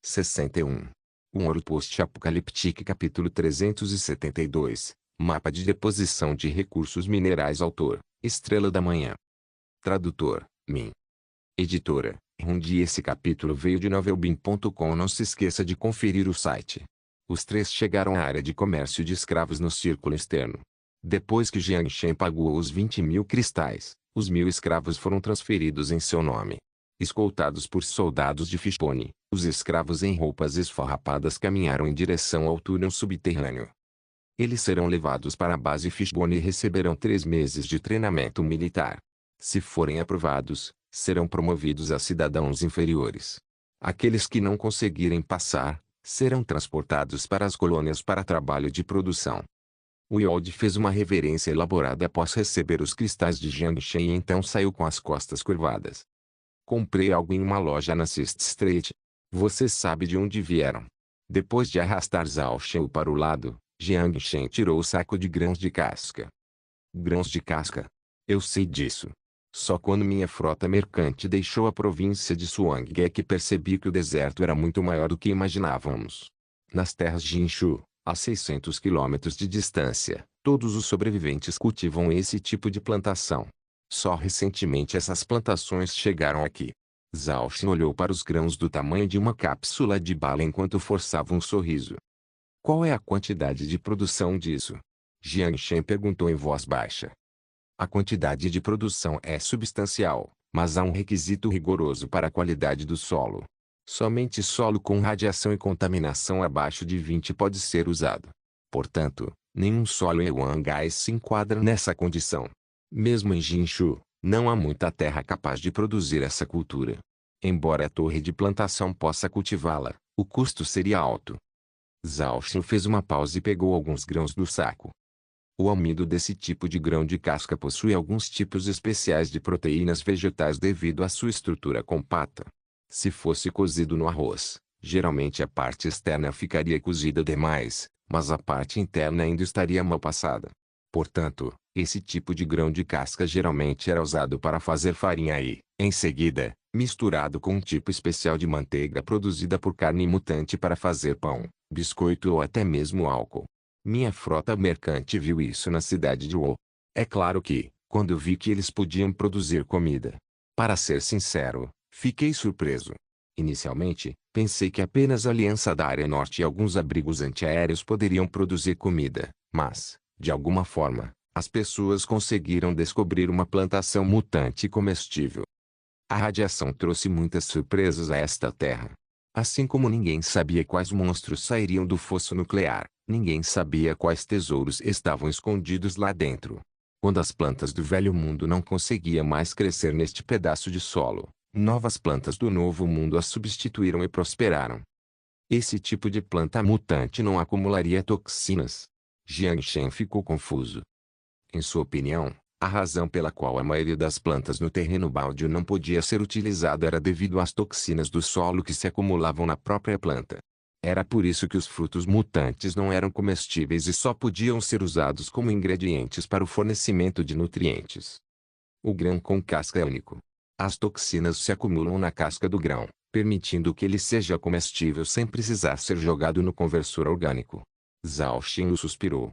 61. Um Ouro Post-Apocaliptique capítulo 372. Mapa de deposição de recursos minerais. Autor, Estrela da Manhã. Tradutor, Min. Editora, Rundi. Esse capítulo veio de novelbin.com. Não se esqueça de conferir o site. Os três chegaram à área de comércio de escravos no círculo externo. Depois que Jiang Shen pagou os 20.000 cristais, os 1.000 escravos foram transferidos em seu nome. Escoltados por soldados de Fishbone, os escravos em roupas esfarrapadas caminharam em direção ao túnel subterrâneo. Eles serão levados para a base Fishbone e receberão 3 meses de treinamento militar. Se forem aprovados, serão promovidos a cidadãos inferiores. Aqueles que não conseguirem passar, serão transportados para as colônias para trabalho de produção. Wild fez uma reverência elaborada após receber os cristais de Jiang Shen e então saiu com as costas curvadas. Comprei algo em uma loja na Sixth Street. Você sabe de onde vieram. Depois de arrastar Zhao Shen para o lado, Jiang Shen tirou o saco de grãos de casca. Grãos de casca? Eu sei disso. Só quando minha frota mercante deixou a província de Suang é que percebi que o deserto era muito maior do que imaginávamos. Nas terras de Jinshu, a 600 quilômetros de distância, todos os sobreviventes cultivam esse tipo de plantação. Só recentemente essas plantações chegaram aqui. Zhao Shen olhou para os grãos do tamanho de uma cápsula de bala enquanto forçava um sorriso. Qual é a quantidade de produção disso? Jiang Shen perguntou em voz baixa. A quantidade de produção é substancial, mas há um requisito rigoroso para a qualidade do solo. Somente solo com radiação e contaminação abaixo de 20 pode ser usado. Portanto, nenhum solo em Huangai se enquadra nessa condição. Mesmo em Jinshu, não há muita terra capaz de produzir essa cultura. Embora a torre de plantação possa cultivá-la, o custo seria alto. Zhao Shen fez uma pausa e pegou alguns grãos do saco. O amido desse tipo de grão de casca possui alguns tipos especiais de proteínas vegetais devido à sua estrutura compacta. Se fosse cozido no arroz, geralmente a parte externa ficaria cozida demais, mas a parte interna ainda estaria mal passada. Portanto, esse tipo de grão de casca geralmente era usado para fazer farinha e, em seguida, misturado com um tipo especial de manteiga produzida por carne mutante para fazer pão, biscoito ou até mesmo álcool. Minha frota mercante viu isso na cidade de Wu. É claro que, quando vi que eles podiam produzir comida. Para ser sincero, fiquei surpreso. Inicialmente, pensei que apenas a Aliança da Área Norte e alguns abrigos antiaéreos poderiam produzir comida, mas, de alguma forma, as pessoas conseguiram descobrir uma plantação mutante comestível. A radiação trouxe muitas surpresas a esta terra. Assim como ninguém sabia quais monstros sairiam do fosso nuclear, ninguém sabia quais tesouros estavam escondidos lá dentro. Quando as plantas do Velho Mundo não conseguiam mais crescer neste pedaço de solo, novas plantas do Novo Mundo as substituíram e prosperaram. Esse tipo de planta mutante não acumularia toxinas. Jiang Shen ficou confuso. Em sua opinião, a razão pela qual a maioria das plantas no terreno baldio não podia ser utilizada era devido às toxinas do solo que se acumulavam na própria planta. Era por isso que os frutos mutantes não eram comestíveis e só podiam ser usados como ingredientes para o fornecimento de nutrientes. O grão com casca é único. As toxinas se acumulam na casca do grão, permitindo que ele seja comestível sem precisar ser jogado no conversor orgânico. Zhao Shen suspirou.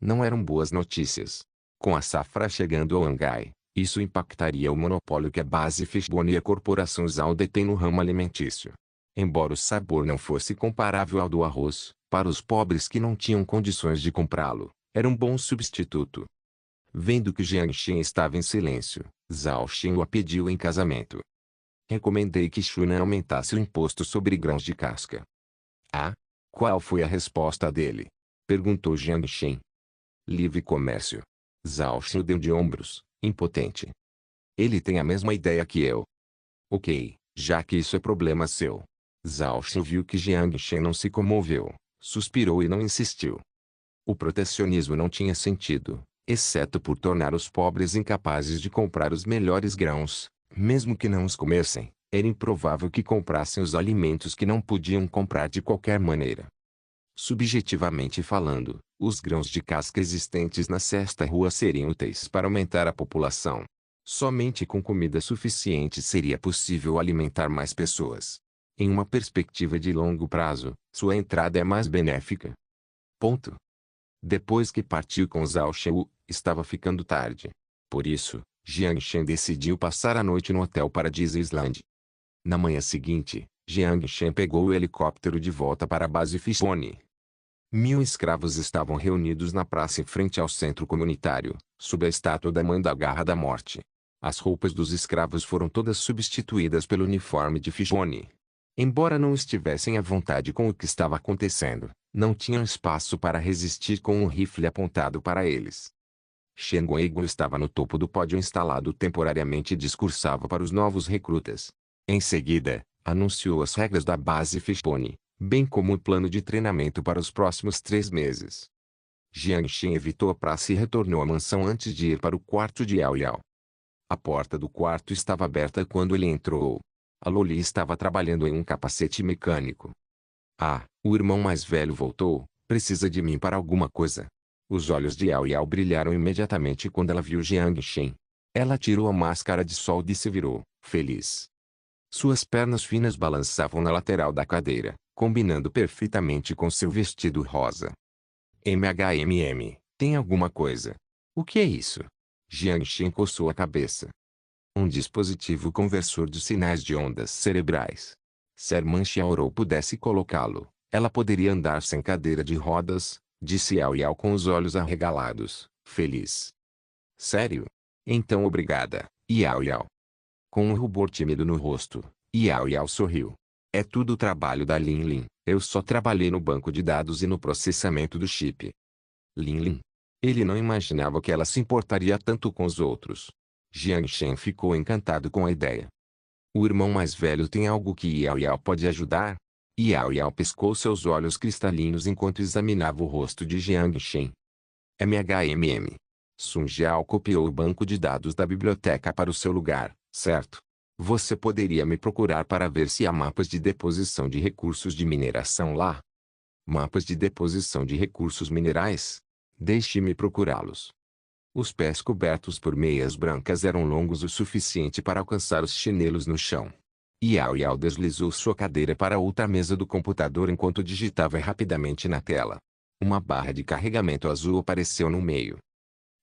Não eram boas notícias. Com a safra chegando ao Angai, isso impactaria o monopólio que a base Fishbone e a corporação Zhao detém no ramo alimentício. Embora o sabor não fosse comparável ao do arroz, para os pobres que não tinham condições de comprá-lo, era um bom substituto. Vendo que Jiang Shen estava em silêncio, Zhao Shen o pediu em casamento. Recomendei que Shunan aumentasse o imposto sobre grãos de casca. Ah? Qual foi a resposta dele? Perguntou Jiang Shen. Livre comércio. Zhao Shen deu de ombros, impotente. Ele tem a mesma ideia que eu. Ok, já que isso é problema seu. Zhao Shen viu que Jiang Shen não se comoveu, suspirou e não insistiu. O protecionismo não tinha sentido, exceto por tornar os pobres incapazes de comprar os melhores grãos, mesmo que não os comessem. Era improvável que comprassem os alimentos que não podiam comprar de qualquer maneira. Subjetivamente falando, os grãos de casca existentes na sexta rua seriam úteis para aumentar a população. Somente com comida suficiente seria possível alimentar mais pessoas. Em uma perspectiva de longo prazo, sua entrada é mais benéfica. Ponto. Depois que partiu com Zhao Shou, estava ficando tarde. Por isso, Jiang Shen decidiu passar a noite no hotel Paradise Island. Na manhã seguinte, Jiang Shen pegou o helicóptero de volta para a base Fishbone. 1000 escravos estavam reunidos na praça em frente ao centro comunitário, sob a estátua da Mãe da Garra da Morte. As roupas dos escravos foram todas substituídas pelo uniforme de Fishbone. Embora não estivessem à vontade com o que estava acontecendo, não tinham espaço para resistir com um rifle apontado para eles. Shen Guogu estava no topo do pódio instalado temporariamente e discursava para os novos recrutas. Em seguida, anunciou as regras da base Fishbone, bem como o plano de treinamento para os próximos 3 meses. Jiang Shen evitou a praça e retornou à mansão antes de ir para o quarto de Yao Yao. A porta do quarto estava aberta quando ele entrou. A Loli estava trabalhando em um capacete mecânico. Ah, o irmão mais velho voltou. Precisa de mim para alguma coisa. Os olhos de Yao Yao brilharam imediatamente quando ela viu Jiang Shen. Ela tirou a máscara de solda e se virou, feliz. Suas pernas finas balançavam na lateral da cadeira, combinando perfeitamente com seu vestido rosa. Tem alguma coisa. O que é isso? Jiang Shen coçou a cabeça. Um dispositivo conversor de sinais de ondas cerebrais. Se a irmã Xiaorou pudesse colocá-lo, ela poderia andar sem cadeira de rodas, disse Yao Yao com os olhos arregalados, feliz. Sério? Então obrigada, Yao Yao. Com um rubor tímido no rosto, Yao Yao sorriu. É tudo o trabalho da Lin Lin. Eu só trabalhei no banco de dados e no processamento do chip. Lin Lin. Ele não imaginava que ela se importaria tanto com os outros. Jiang Shen ficou encantado com a ideia. O irmão mais velho tem algo que Yao Yao pode ajudar? Yao Yao piscou seus olhos cristalinos enquanto examinava o rosto de Jiang Shen. Sun Jiao copiou o banco de dados da biblioteca para o seu lugar, certo? Você poderia me procurar para ver se há mapas de deposição de recursos de mineração lá? Mapas de deposição de recursos minerais? Deixe-me procurá-los. Os pés cobertos por meias brancas eram longos o suficiente para alcançar os chinelos no chão. Yao Yao deslizou sua cadeira para a outra mesa do computador enquanto digitava rapidamente na tela. Uma barra de carregamento azul apareceu no meio.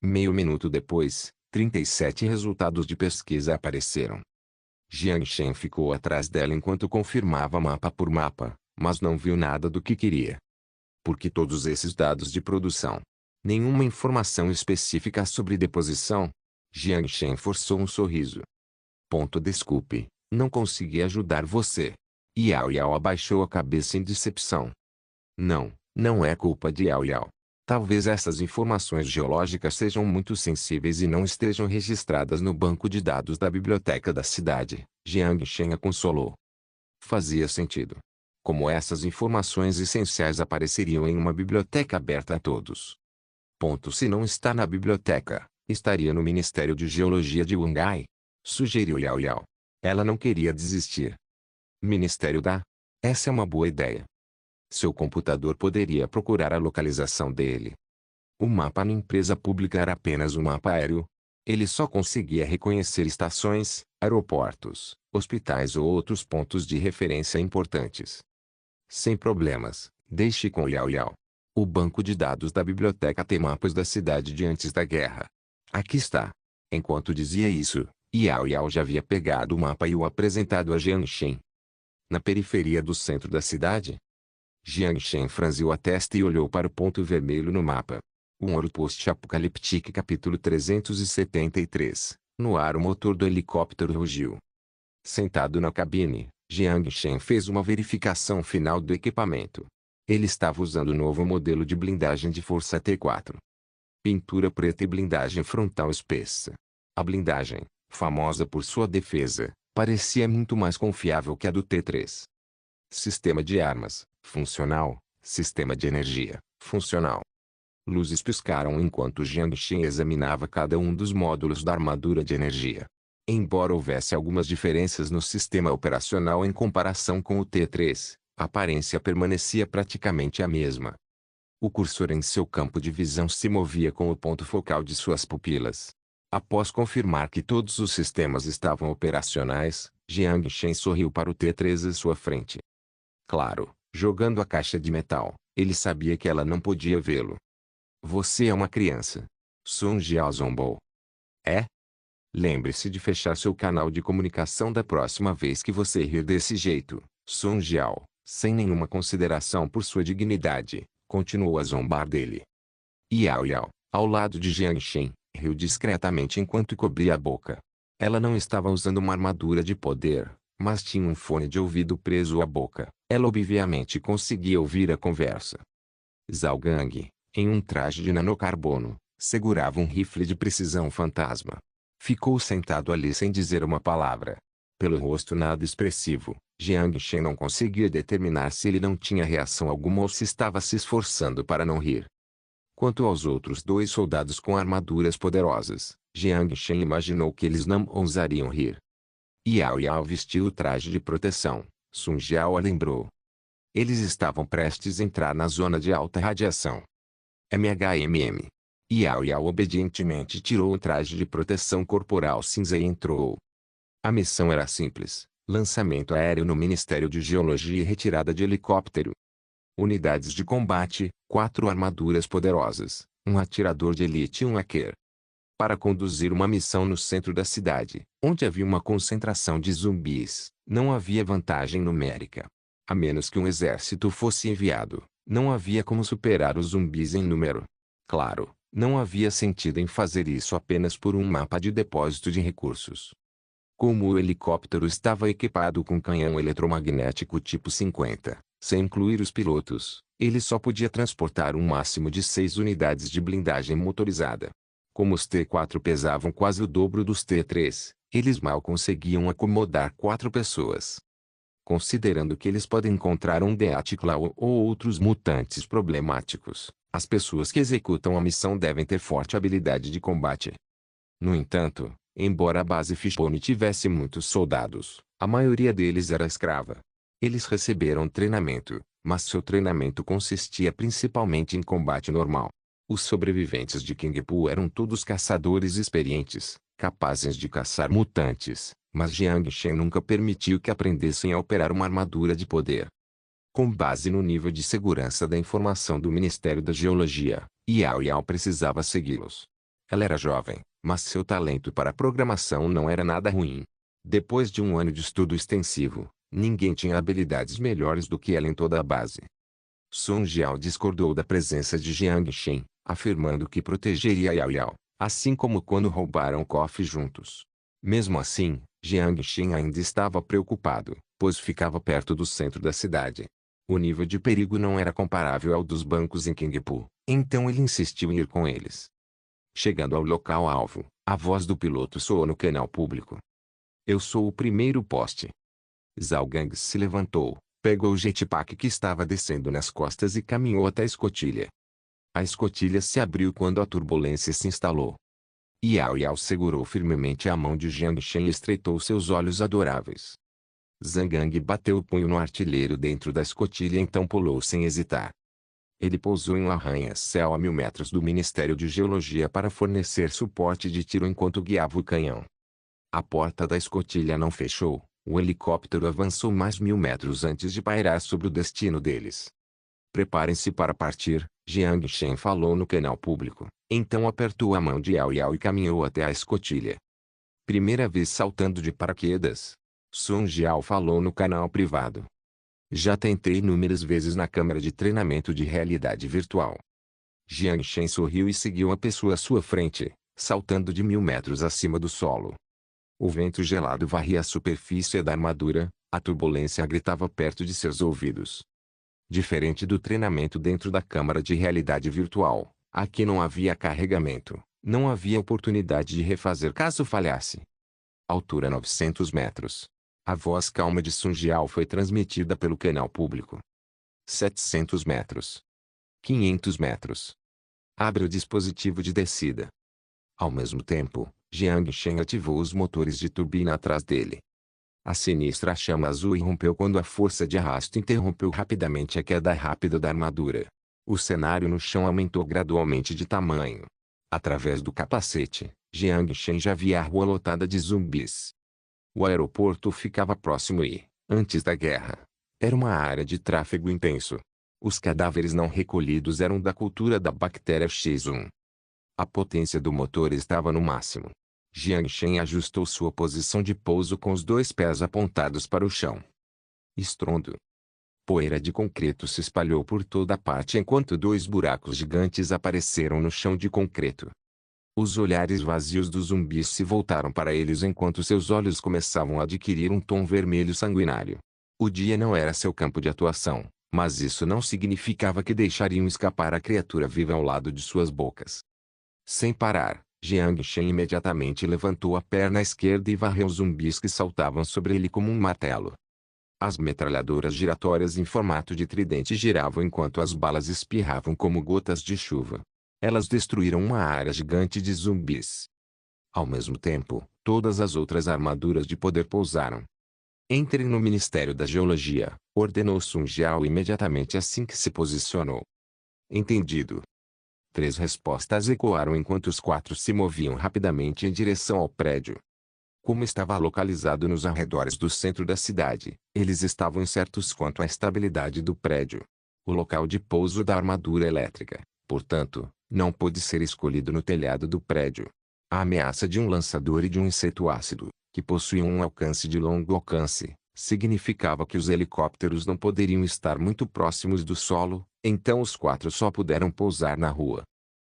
Meio minuto depois, 37 resultados de pesquisa apareceram. Jiang Shen ficou atrás dela enquanto confirmava mapa por mapa, mas não viu nada do que queria. Por que todos esses dados de produção? Nenhuma informação específica sobre deposição? Jiang Shen forçou um sorriso. Desculpe, não consegui ajudar você. Yao Yao abaixou a cabeça em decepção. Não, não é culpa de Yao Yao. Talvez essas informações geológicas sejam muito sensíveis e não estejam registradas no banco de dados da biblioteca da cidade, Jiang Shen a consolou. Fazia sentido. Como essas informações essenciais apareceriam em uma biblioteca aberta a todos? Se não está na biblioteca, estaria no Ministério de Geologia de Wangai, sugeriu Yao Yao. Ela não queria desistir. Ministério da? Essa é uma boa ideia. Seu computador poderia procurar a localização dele. O mapa na empresa pública era apenas um mapa aéreo. Ele só conseguia reconhecer estações, aeroportos, hospitais ou outros pontos de referência importantes. Sem problemas, deixe com Yao Yao. O banco de dados da biblioteca tem mapas da cidade de antes da guerra. Aqui está. Enquanto dizia isso, Yao Yao já havia pegado o mapa e o apresentado a Jiang Shen. Na periferia do centro da cidade? Jiang Shen franziu a testa e olhou para o ponto vermelho no mapa. Um Post-Apocaliptique capítulo 373. No ar o motor do helicóptero rugiu. Sentado na cabine, Jiang Shen fez uma verificação final do equipamento. Ele estava usando o novo modelo de blindagem de força T4. Pintura preta e blindagem frontal espessa. A blindagem, famosa por sua defesa, parecia muito mais confiável que a do T3. Sistema de armas, funcional. Sistema de energia, funcional. Luzes piscaram enquanto Jiang Shen examinava cada um dos módulos da armadura de energia. Embora houvesse algumas diferenças no sistema operacional em comparação com o T3, a aparência permanecia praticamente a mesma. O cursor em seu campo de visão se movia com o ponto focal de suas pupilas. Após confirmar que todos os sistemas estavam operacionais, Jiang Shen sorriu para o T-3 à sua frente. Claro, jogando a caixa de metal, ele sabia que ela não podia vê-lo. Você é uma criança. Sun Jiao zombou. É? Lembre-se de fechar seu canal de comunicação da próxima vez que você rir desse jeito. Sun Jiao, sem nenhuma consideração por sua dignidade, continuou a zombar dele. Yao Yao, ao lado de Jiang Shen, riu discretamente enquanto cobria a boca. Ela não estava usando uma armadura de poder, mas tinha um fone de ouvido preso à boca. Ela obviamente conseguia ouvir a conversa. Zhao Gang, em um traje de nanocarbono, segurava um rifle de precisão fantasma. Ficou sentado ali sem dizer uma palavra. Pelo rosto nada expressivo, Jiang Shen não conseguia determinar se ele não tinha reação alguma ou se estava se esforçando para não rir. Quanto aos outros dois soldados com armaduras poderosas, Jiang Shen imaginou que eles não ousariam rir. Yao Yao vestiu o traje de proteção, Sun Jiao a lembrou. Eles estavam prestes a entrar na zona de alta radiação. MHMM. Yao Yao obedientemente tirou o traje de proteção corporal cinza e entrou. A missão era simples: lançamento aéreo no Ministério de Geologia e retirada de helicóptero. Unidades de combate, 4 armaduras poderosas, um atirador de elite e um hacker. Para conduzir uma missão no centro da cidade, onde havia uma concentração de zumbis, não havia vantagem numérica. A menos que um exército fosse enviado, não havia como superar os zumbis em número. Claro, não havia sentido em fazer isso apenas por um mapa de depósito de recursos. Como o helicóptero estava equipado com canhão eletromagnético tipo 50, sem incluir os pilotos, ele só podia transportar um máximo de 6 unidades de blindagem motorizada. Como os T-4 pesavam quase o dobro dos T-3, eles mal conseguiam acomodar 4 pessoas. Considerando que eles podem encontrar um Deathclaw ou outros mutantes problemáticos, as pessoas que executam a missão devem ter forte habilidade de combate. No entanto, embora a base Fishbone tivesse muitos soldados, a maioria deles era escrava. Eles receberam treinamento, mas seu treinamento consistia principalmente em combate normal. Os sobreviventes de Kingpu eram todos caçadores experientes, capazes de caçar mutantes, mas Jiang Shen nunca permitiu que aprendessem a operar uma armadura de poder. Com base no nível de segurança da informação do Ministério da Geologia, Yao Yao precisava segui-los. Ela era jovem, mas seu talento para programação não era nada ruim. Depois de um ano de estudo extensivo, ninguém tinha habilidades melhores do que ela em toda a base. Sun Jiao discordou da presença de Jiang Shen, afirmando que protegeria Yao Yao, assim como quando roubaram o cofre juntos. Mesmo assim, Jiang Shen ainda estava preocupado, pois ficava perto do centro da cidade. O nível de perigo não era comparável ao dos bancos em Kingpu, então ele insistiu em ir com eles. Chegando ao local-alvo, a voz do piloto soou no canal público. Eu sou o primeiro poste. Zhao Gang se levantou, pegou o jetpack que estava descendo nas costas e caminhou até a escotilha. A escotilha se abriu quando a turbulência se instalou. Yao Yao segurou firmemente a mão de Jiang Shen e estreitou seus olhos adoráveis. Zhang Gang bateu o punho no artilheiro dentro da escotilha e então pulou sem hesitar. Ele pousou em um arranha-céu a 1000 metros do Ministério de Geologia para fornecer suporte de tiro enquanto guiava o canhão. A porta da escotilha não fechou, o helicóptero avançou mais 1000 metros antes de pairar sobre o destino deles. Preparem-se para partir, Jiang Shen falou no canal público, então apertou a mão de Yao Yao e caminhou até a escotilha. Primeira vez saltando de paraquedas. Sun Jiao falou no canal privado. Já tentei inúmeras vezes na câmera de treinamento de realidade virtual. Jiang Shen sorriu e seguiu a pessoa à sua frente, saltando de 1000 metros acima do solo. O vento gelado varria a superfície da armadura, a turbulência gritava perto de seus ouvidos. Diferente do treinamento dentro da câmara de realidade virtual, aqui não havia carregamento, não havia oportunidade de refazer caso falhasse. Altura 900 metros. A voz calma de Sun Jiao foi transmitida pelo canal público. 700 metros. 500 metros. Abre o dispositivo de descida. Ao mesmo tempo, Jiang Shen ativou os motores de turbina atrás dele. A sinistra chama azul irrompeu quando a força de arrasto interrompeu rapidamente a queda rápida da armadura. O cenário no chão aumentou gradualmente de tamanho. Através do capacete, Jiang Shen já via a rua lotada de zumbis. O aeroporto ficava próximo e, antes da guerra, era uma área de tráfego intenso. Os cadáveres não recolhidos eram da cultura da bactéria X1. A potência do motor estava no máximo. Jiang Shen ajustou sua posição de pouso com os 2 pés apontados para o chão. Estrondo. Poeira de concreto se espalhou por toda parte enquanto 2 buracos gigantes apareceram no chão de concreto. Os olhares vazios dos zumbis se voltaram para eles enquanto seus olhos começavam a adquirir um tom vermelho sanguinário. O dia não era seu campo de atuação, mas isso não significava que deixariam escapar a criatura viva ao lado de suas bocas. Sem parar, Jiang Shen imediatamente levantou a perna esquerda e varreu os zumbis que saltavam sobre ele como um martelo. As metralhadoras giratórias em formato de tridente giravam enquanto as balas espirravam como gotas de chuva. Elas destruíram uma área gigante de zumbis. Ao mesmo tempo, todas as outras armaduras de poder pousaram. Entre no Ministério da Geologia, ordenou Sun Jiao imediatamente assim que se posicionou. Entendido. 3 respostas ecoaram enquanto os 4 se moviam rapidamente em direção ao prédio. Como estava localizado nos arredores do centro da cidade, eles estavam incertos quanto à estabilidade do prédio. O local de pouso da armadura elétrica, portanto, não pôde ser escolhido no telhado do prédio. A ameaça de um lançador e de um inseto ácido, que possuíam um alcance de longo alcance, significava que os helicópteros não poderiam estar muito próximos do solo, então os 4 só puderam pousar na rua.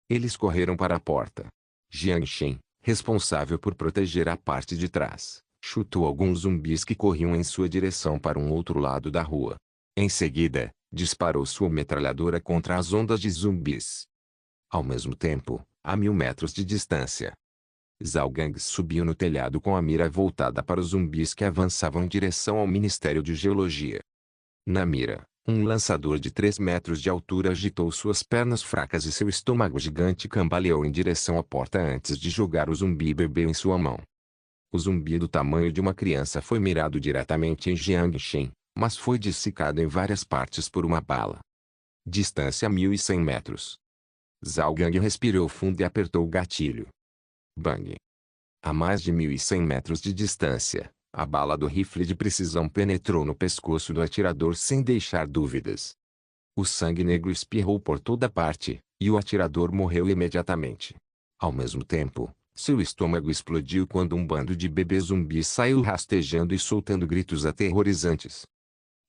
Eles correram para a porta. Jiang Shen, responsável por proteger a parte de trás, chutou alguns zumbis que corriam em sua direção para um outro lado da rua. Em seguida, disparou sua metralhadora contra as ondas de zumbis. Ao mesmo tempo, a 1000 metros de distância, Zhao Gang subiu no telhado com a mira voltada para os zumbis que avançavam em direção ao Ministério de Geologia. Na mira, um lançador de 3 metros de altura agitou suas pernas fracas e seu estômago gigante cambaleou em direção à porta antes de jogar o zumbi bebê em sua mão. O zumbi do tamanho de uma criança foi mirado diretamente em Jiang Shen, mas foi dissecado em várias partes por uma bala. Distância 1100 metros. Zhao Gang respirou fundo e apertou o gatilho. Bang! A mais de 1100 metros de distância, a bala do rifle de precisão penetrou no pescoço do atirador sem deixar dúvidas. O sangue negro espirrou por toda parte, e o atirador morreu imediatamente. Ao mesmo tempo, seu estômago explodiu quando um bando de bebês zumbis saiu rastejando e soltando gritos aterrorizantes.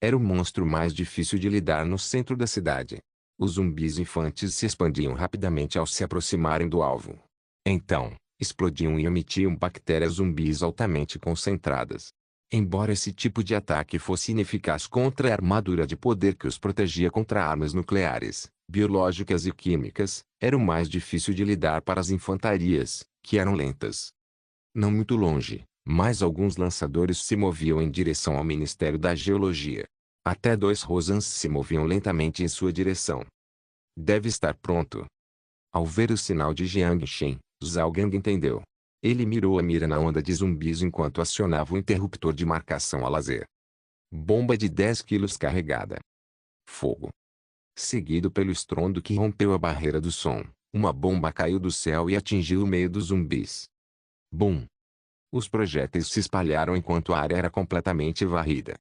Era o monstro mais difícil de lidar no centro da cidade. Os zumbis infantes se expandiam rapidamente ao se aproximarem do alvo. Então, explodiam e emitiam bactérias zumbis altamente concentradas. Embora esse tipo de ataque fosse ineficaz contra a armadura de poder que os protegia contra armas nucleares, biológicas e químicas, era o mais difícil de lidar para as infantarias, que eram lentas. Não muito longe, mas alguns lançadores se moviam em direção ao Ministério da Geologia. Até 2 Rosans se moviam lentamente em sua direção. Deve estar pronto. Ao ver o sinal de Jiang Shen, Zhao Gang entendeu. Ele mirou a mira na onda de zumbis enquanto acionava o interruptor de marcação a laser. Bomba de 10 quilos carregada. Fogo. Seguido pelo estrondo que rompeu a barreira do som, uma bomba caiu do céu e atingiu o meio dos zumbis. Bum! Os projéteis se espalharam enquanto a área era completamente varrida.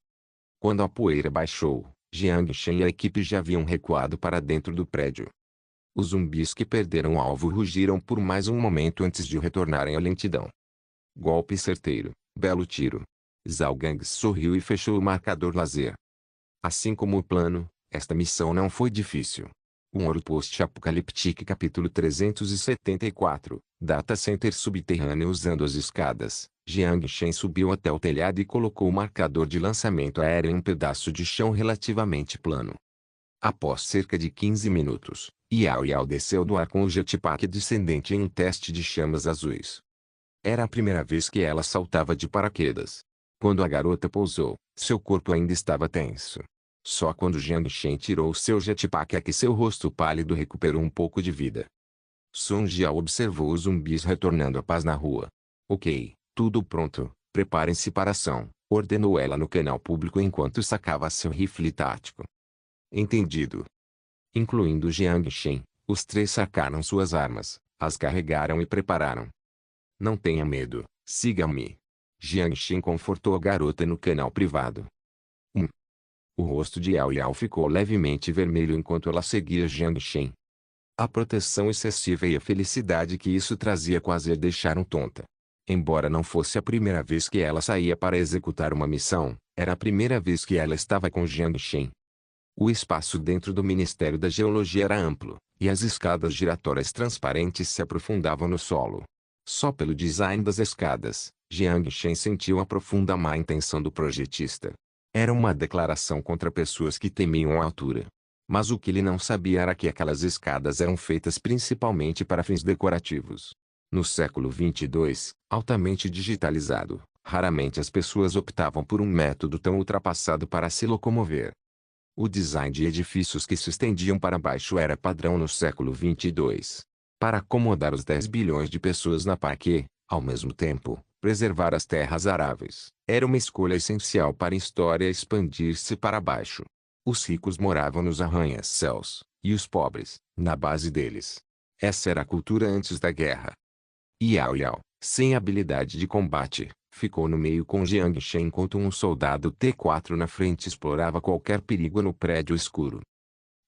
Quando a poeira baixou, Jiang Shen e a equipe já haviam recuado para dentro do prédio. Os zumbis que perderam o alvo rugiram por mais um momento antes de retornarem à lentidão. Golpe certeiro, belo tiro. Zhao Gang sorriu e fechou o marcador laser. Assim como o plano, esta missão não foi difícil. Um Outpost Apocaliptique capítulo 374, Data Center subterrâneo usando as escadas. Jiang Shen subiu até o telhado e colocou o marcador de lançamento aéreo em um pedaço de chão relativamente plano. Após cerca de 15 minutos, Yao Yao desceu do ar com o jetpack descendente em um teste de chamas azuis. Era a primeira vez que ela saltava de paraquedas. Quando a garota pousou, seu corpo ainda estava tenso. Só quando Jiang Shen tirou seu jetpack é que seu rosto pálido recuperou um pouco de vida. Sun Jiao observou os zumbis retornando à paz na rua. Ok, tudo pronto, preparem-se para a ação, ordenou ela no canal público enquanto sacava seu rifle tático. Entendido. Incluindo Jiang Shen, os 3 sacaram suas armas, as carregaram e prepararam. Não tenha medo, siga-me. Jiang Shen confortou a garota no canal privado. O rosto de Yao Yao ficou levemente vermelho enquanto ela seguia Jiang Shen. A proteção excessiva e a felicidade que isso trazia quase a deixaram tonta. Embora não fosse a primeira vez que ela saía para executar uma missão, era a primeira vez que ela estava com Jiang Shen. O espaço dentro do Ministério da Geologia era amplo, e as escadas giratórias transparentes se aprofundavam no solo. Só pelo design das escadas, Jiang Shen sentiu a profunda má intenção do projetista. Era uma declaração contra pessoas que temiam a altura. Mas o que ele não sabia era que aquelas escadas eram feitas principalmente para fins decorativos. No século 22, altamente digitalizado, raramente as pessoas optavam por um método tão ultrapassado para se locomover. O design de edifícios que se estendiam para baixo era padrão no século 22. Para acomodar os 10 bilhões de pessoas na pá que, ao mesmo tempo, preservar as terras aráveis, era uma escolha essencial para a história expandir-se para baixo. Os ricos moravam nos arranha-céus, e os pobres, na base deles. Essa era a cultura antes da guerra. Yao Yao, sem habilidade de combate, ficou no meio com Jiang Shen enquanto um soldado T4 na frente explorava qualquer perigo no prédio escuro.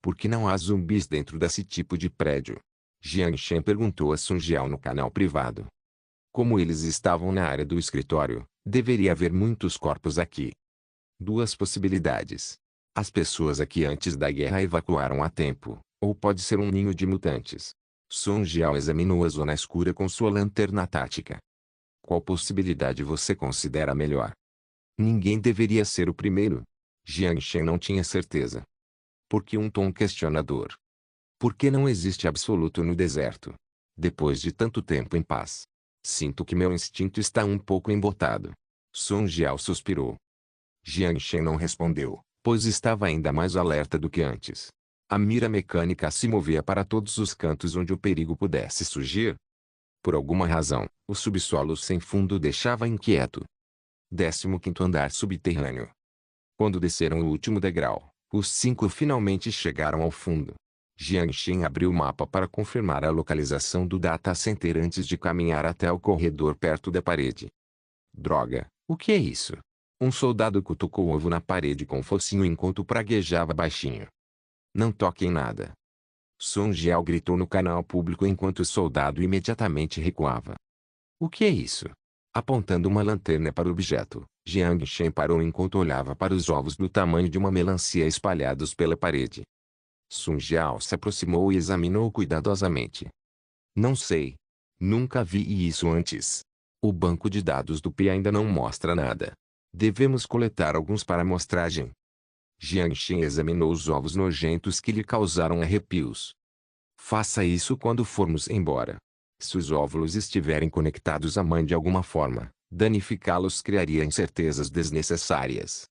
Por que não há zumbis dentro desse tipo de prédio? Jiang Shen perguntou a Sun Jiao no canal privado. Como eles estavam na área do escritório, deveria haver muitos corpos aqui. Duas possibilidades. As pessoas aqui antes da guerra evacuaram a tempo, ou pode ser um ninho de mutantes. Sun Jiao examinou a zona escura com sua lanterna tática. Qual possibilidade você considera melhor? Ninguém deveria ser o primeiro. Jiang Shen não tinha certeza. Por que um tom questionador? Por que não existe absoluto no deserto? Depois de tanto tempo em paz. Sinto que meu instinto está um pouco embotado. Sun Jiao suspirou. Jiang Shen não respondeu, pois estava ainda mais alerta do que antes. A mira mecânica se movia para todos os cantos onde o perigo pudesse surgir. Por alguma razão, o subsolo sem fundo deixava inquieto. 15º andar subterrâneo. Quando desceram o último degrau, os 5 finalmente chegaram ao fundo. Jiang Shen abriu o mapa para confirmar a localização do data center antes de caminhar até o corredor perto da parede. Droga, o que é isso? Um soldado cutucou o ovo na parede com o focinho enquanto praguejava baixinho. Não toque em nada. Sun Jiao gritou no canal público enquanto o soldado imediatamente recuava. O que é isso? Apontando uma lanterna para o objeto, Jiang Shen parou enquanto olhava para os ovos do tamanho de uma melancia espalhados pela parede. Sun Jiao se aproximou e examinou cuidadosamente. Não sei. Nunca vi isso antes. O banco de dados do P ainda não mostra nada. Devemos coletar alguns para amostragem. Jiang Shen examinou os ovos nojentos que lhe causaram arrepios. Faça isso quando formos embora. Se os óvulos estiverem conectados à mãe de alguma forma, danificá-los criaria incertezas desnecessárias.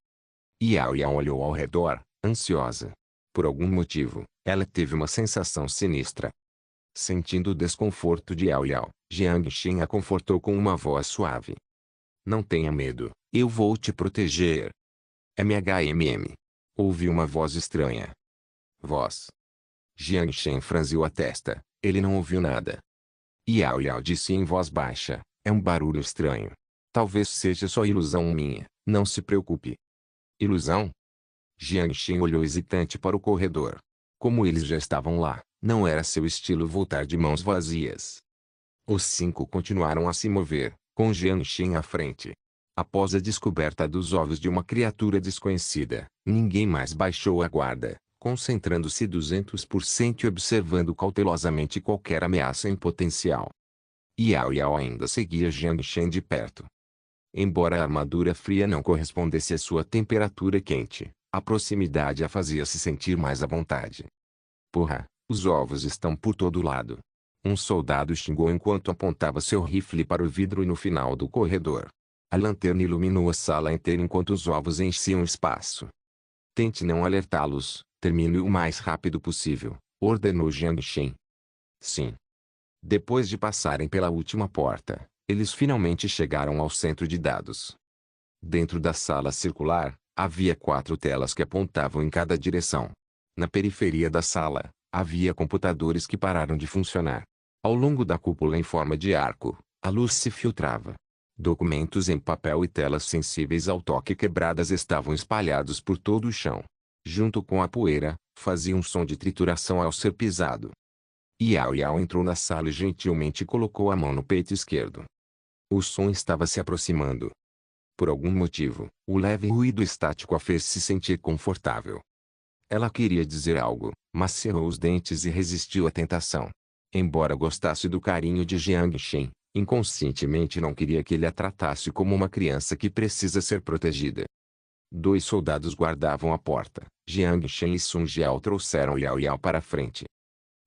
Yao Yao olhou ao redor, ansiosa. Por algum motivo, ela teve uma sensação sinistra. Sentindo o desconforto de Yao Yao, Jiang Shen a confortou com uma voz suave. Não tenha medo, eu vou te proteger. MHMM. Ouvi uma voz estranha. Voz. Jiang Shen franziu a testa, ele não ouviu nada. Yao Yao disse em voz baixa, é um barulho estranho. Talvez seja só ilusão minha, não se preocupe. Ilusão? Jiang Shen olhou hesitante para o corredor. Como eles já estavam lá, não era seu estilo voltar de mãos vazias. Os 5 continuaram a se mover, com Jiang Shen à frente. Após a descoberta dos ovos de uma criatura desconhecida, ninguém mais baixou a guarda, concentrando-se 200% e observando cautelosamente qualquer ameaça em potencial. Yao Yao ainda seguia Jiang Shen de perto. Embora a armadura fria não correspondesse à sua temperatura quente, a proximidade a fazia se sentir mais à vontade. Porra, os ovos estão por todo lado. Um soldado xingou enquanto apontava seu rifle para o vidro no final do corredor. A lanterna iluminou a sala inteira enquanto os ovos enchiam o espaço. Tente não alertá-los, termine o mais rápido possível, ordenou Jiang Shen. Sim. Depois de passarem pela última porta, eles finalmente chegaram ao centro de dados. Dentro da sala circular, havia 4 telas que apontavam em cada direção. Na periferia da sala, havia computadores que pararam de funcionar. Ao longo da cúpula em forma de arco, a luz se filtrava. Documentos em papel e telas sensíveis ao toque quebradas estavam espalhados por todo o chão. Junto com a poeira, fazia um som de trituração ao ser pisado. Yao Yao entrou na sala e gentilmente colocou a mão no peito esquerdo. O som estava se aproximando. Por algum motivo, o leve ruído estático a fez se sentir confortável. Ela queria dizer algo, mas cerrou os dentes e resistiu à tentação. Embora gostasse do carinho de Jiang Shen, inconscientemente não queria que ele a tratasse como uma criança que precisa ser protegida. 2 soldados guardavam a porta. Jiang Shen e Sun Jiao trouxeram Yao Yao para a frente.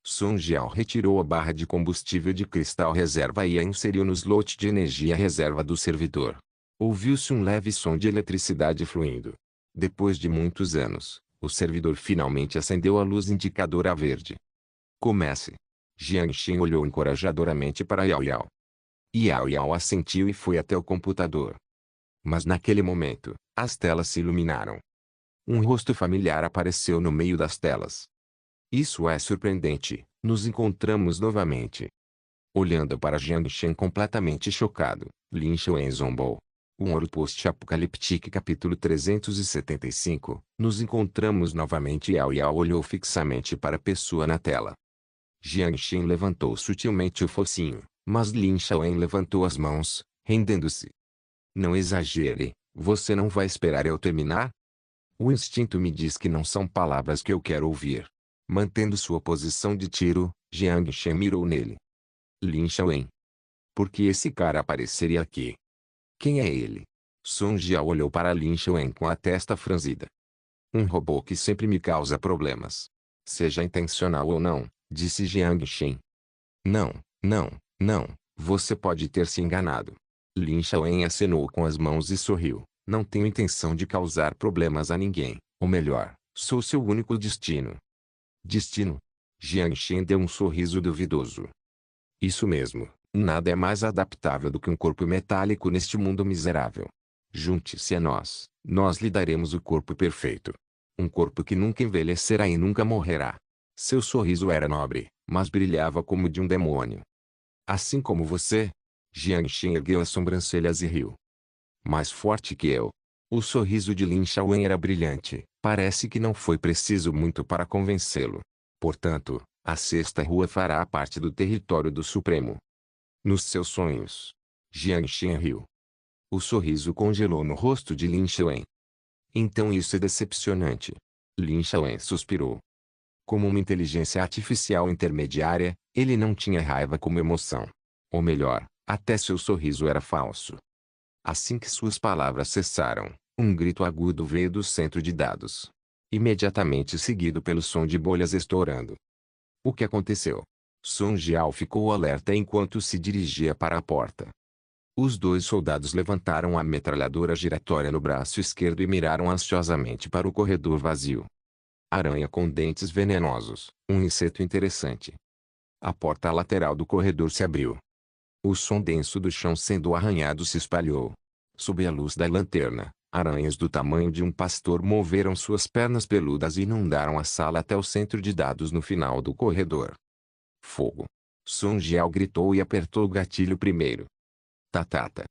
Sun Jiao retirou a barra de combustível de cristal reserva e a inseriu no slot de energia reserva do servidor. Ouviu-se um leve som de eletricidade fluindo. Depois de muitos anos, o servidor finalmente acendeu a luz indicadora verde. Comece. Jiang Shen olhou encorajadoramente para Yao Yao. Yao Yao assentiu e foi até o computador. Mas naquele momento, as telas se iluminaram. Um rosto familiar apareceu no meio das telas. Isso é surpreendente, nos encontramos novamente. Olhando para Jiang Shen completamente chocado, Lin Xuan zombou. Um ouro post-apocalíptico capítulo 375, nos encontramos novamente. Yao Yao olhou fixamente para a pessoa na tela. Jiang Shen levantou sutilmente o focinho, mas Lin Xuan levantou as mãos, rendendo-se. Não exagere, você não vai esperar eu terminar? O instinto me diz que não são palavras que eu quero ouvir. Mantendo sua posição de tiro, Jiang Shen mirou nele. Lin Xuan. Por que esse cara apareceria aqui? Quem é ele? Sun Jiao olhou para Lin Xuan com a testa franzida. Um robô que sempre me causa problemas. Seja intencional ou não, disse Jiang Shen. Não, não, você pode ter se enganado. Lin Xuan acenou com as mãos e sorriu. Não tenho intenção de causar problemas a ninguém, ou melhor, sou seu único destino. Destino? Jiang Shen deu um sorriso duvidoso. Isso mesmo, nada é mais adaptável do que um corpo metálico neste mundo miserável. Junte-se a nós, nós lhe daremos o corpo perfeito. Um corpo que nunca envelhecerá e nunca morrerá. Seu sorriso era nobre, mas brilhava como de um demônio. Assim como você? Jiang Shen ergueu as sobrancelhas e riu. Mais forte que eu. O sorriso de Lin Xuan era brilhante, parece que não foi preciso muito para convencê-lo. Portanto, a sexta rua fará parte do território do Supremo. Nos seus sonhos. Jiang Shen riu. O sorriso congelou no rosto de Lin Xuan. Então isso é decepcionante. Lin Xuan suspirou. Como uma inteligência artificial intermediária, ele não tinha raiva como emoção. Ou melhor, até seu sorriso era falso. Assim que suas palavras cessaram, um grito agudo veio do centro de dados. Imediatamente seguido pelo som de bolhas estourando. O que aconteceu? Sun Jiao ficou alerta enquanto se dirigia para a porta. Os 2 soldados levantaram a metralhadora giratória no braço esquerdo e miraram ansiosamente para o corredor vazio. Aranha com dentes venenosos, um inseto interessante. A porta lateral do corredor se abriu. O som denso do chão sendo arranhado se espalhou. Sob a luz da lanterna, aranhas do tamanho de um pastor moveram suas pernas peludas e inundaram a sala até o centro de dados no final do corredor. Fogo! Sun Jiao gritou e apertou o gatilho primeiro. Tatata!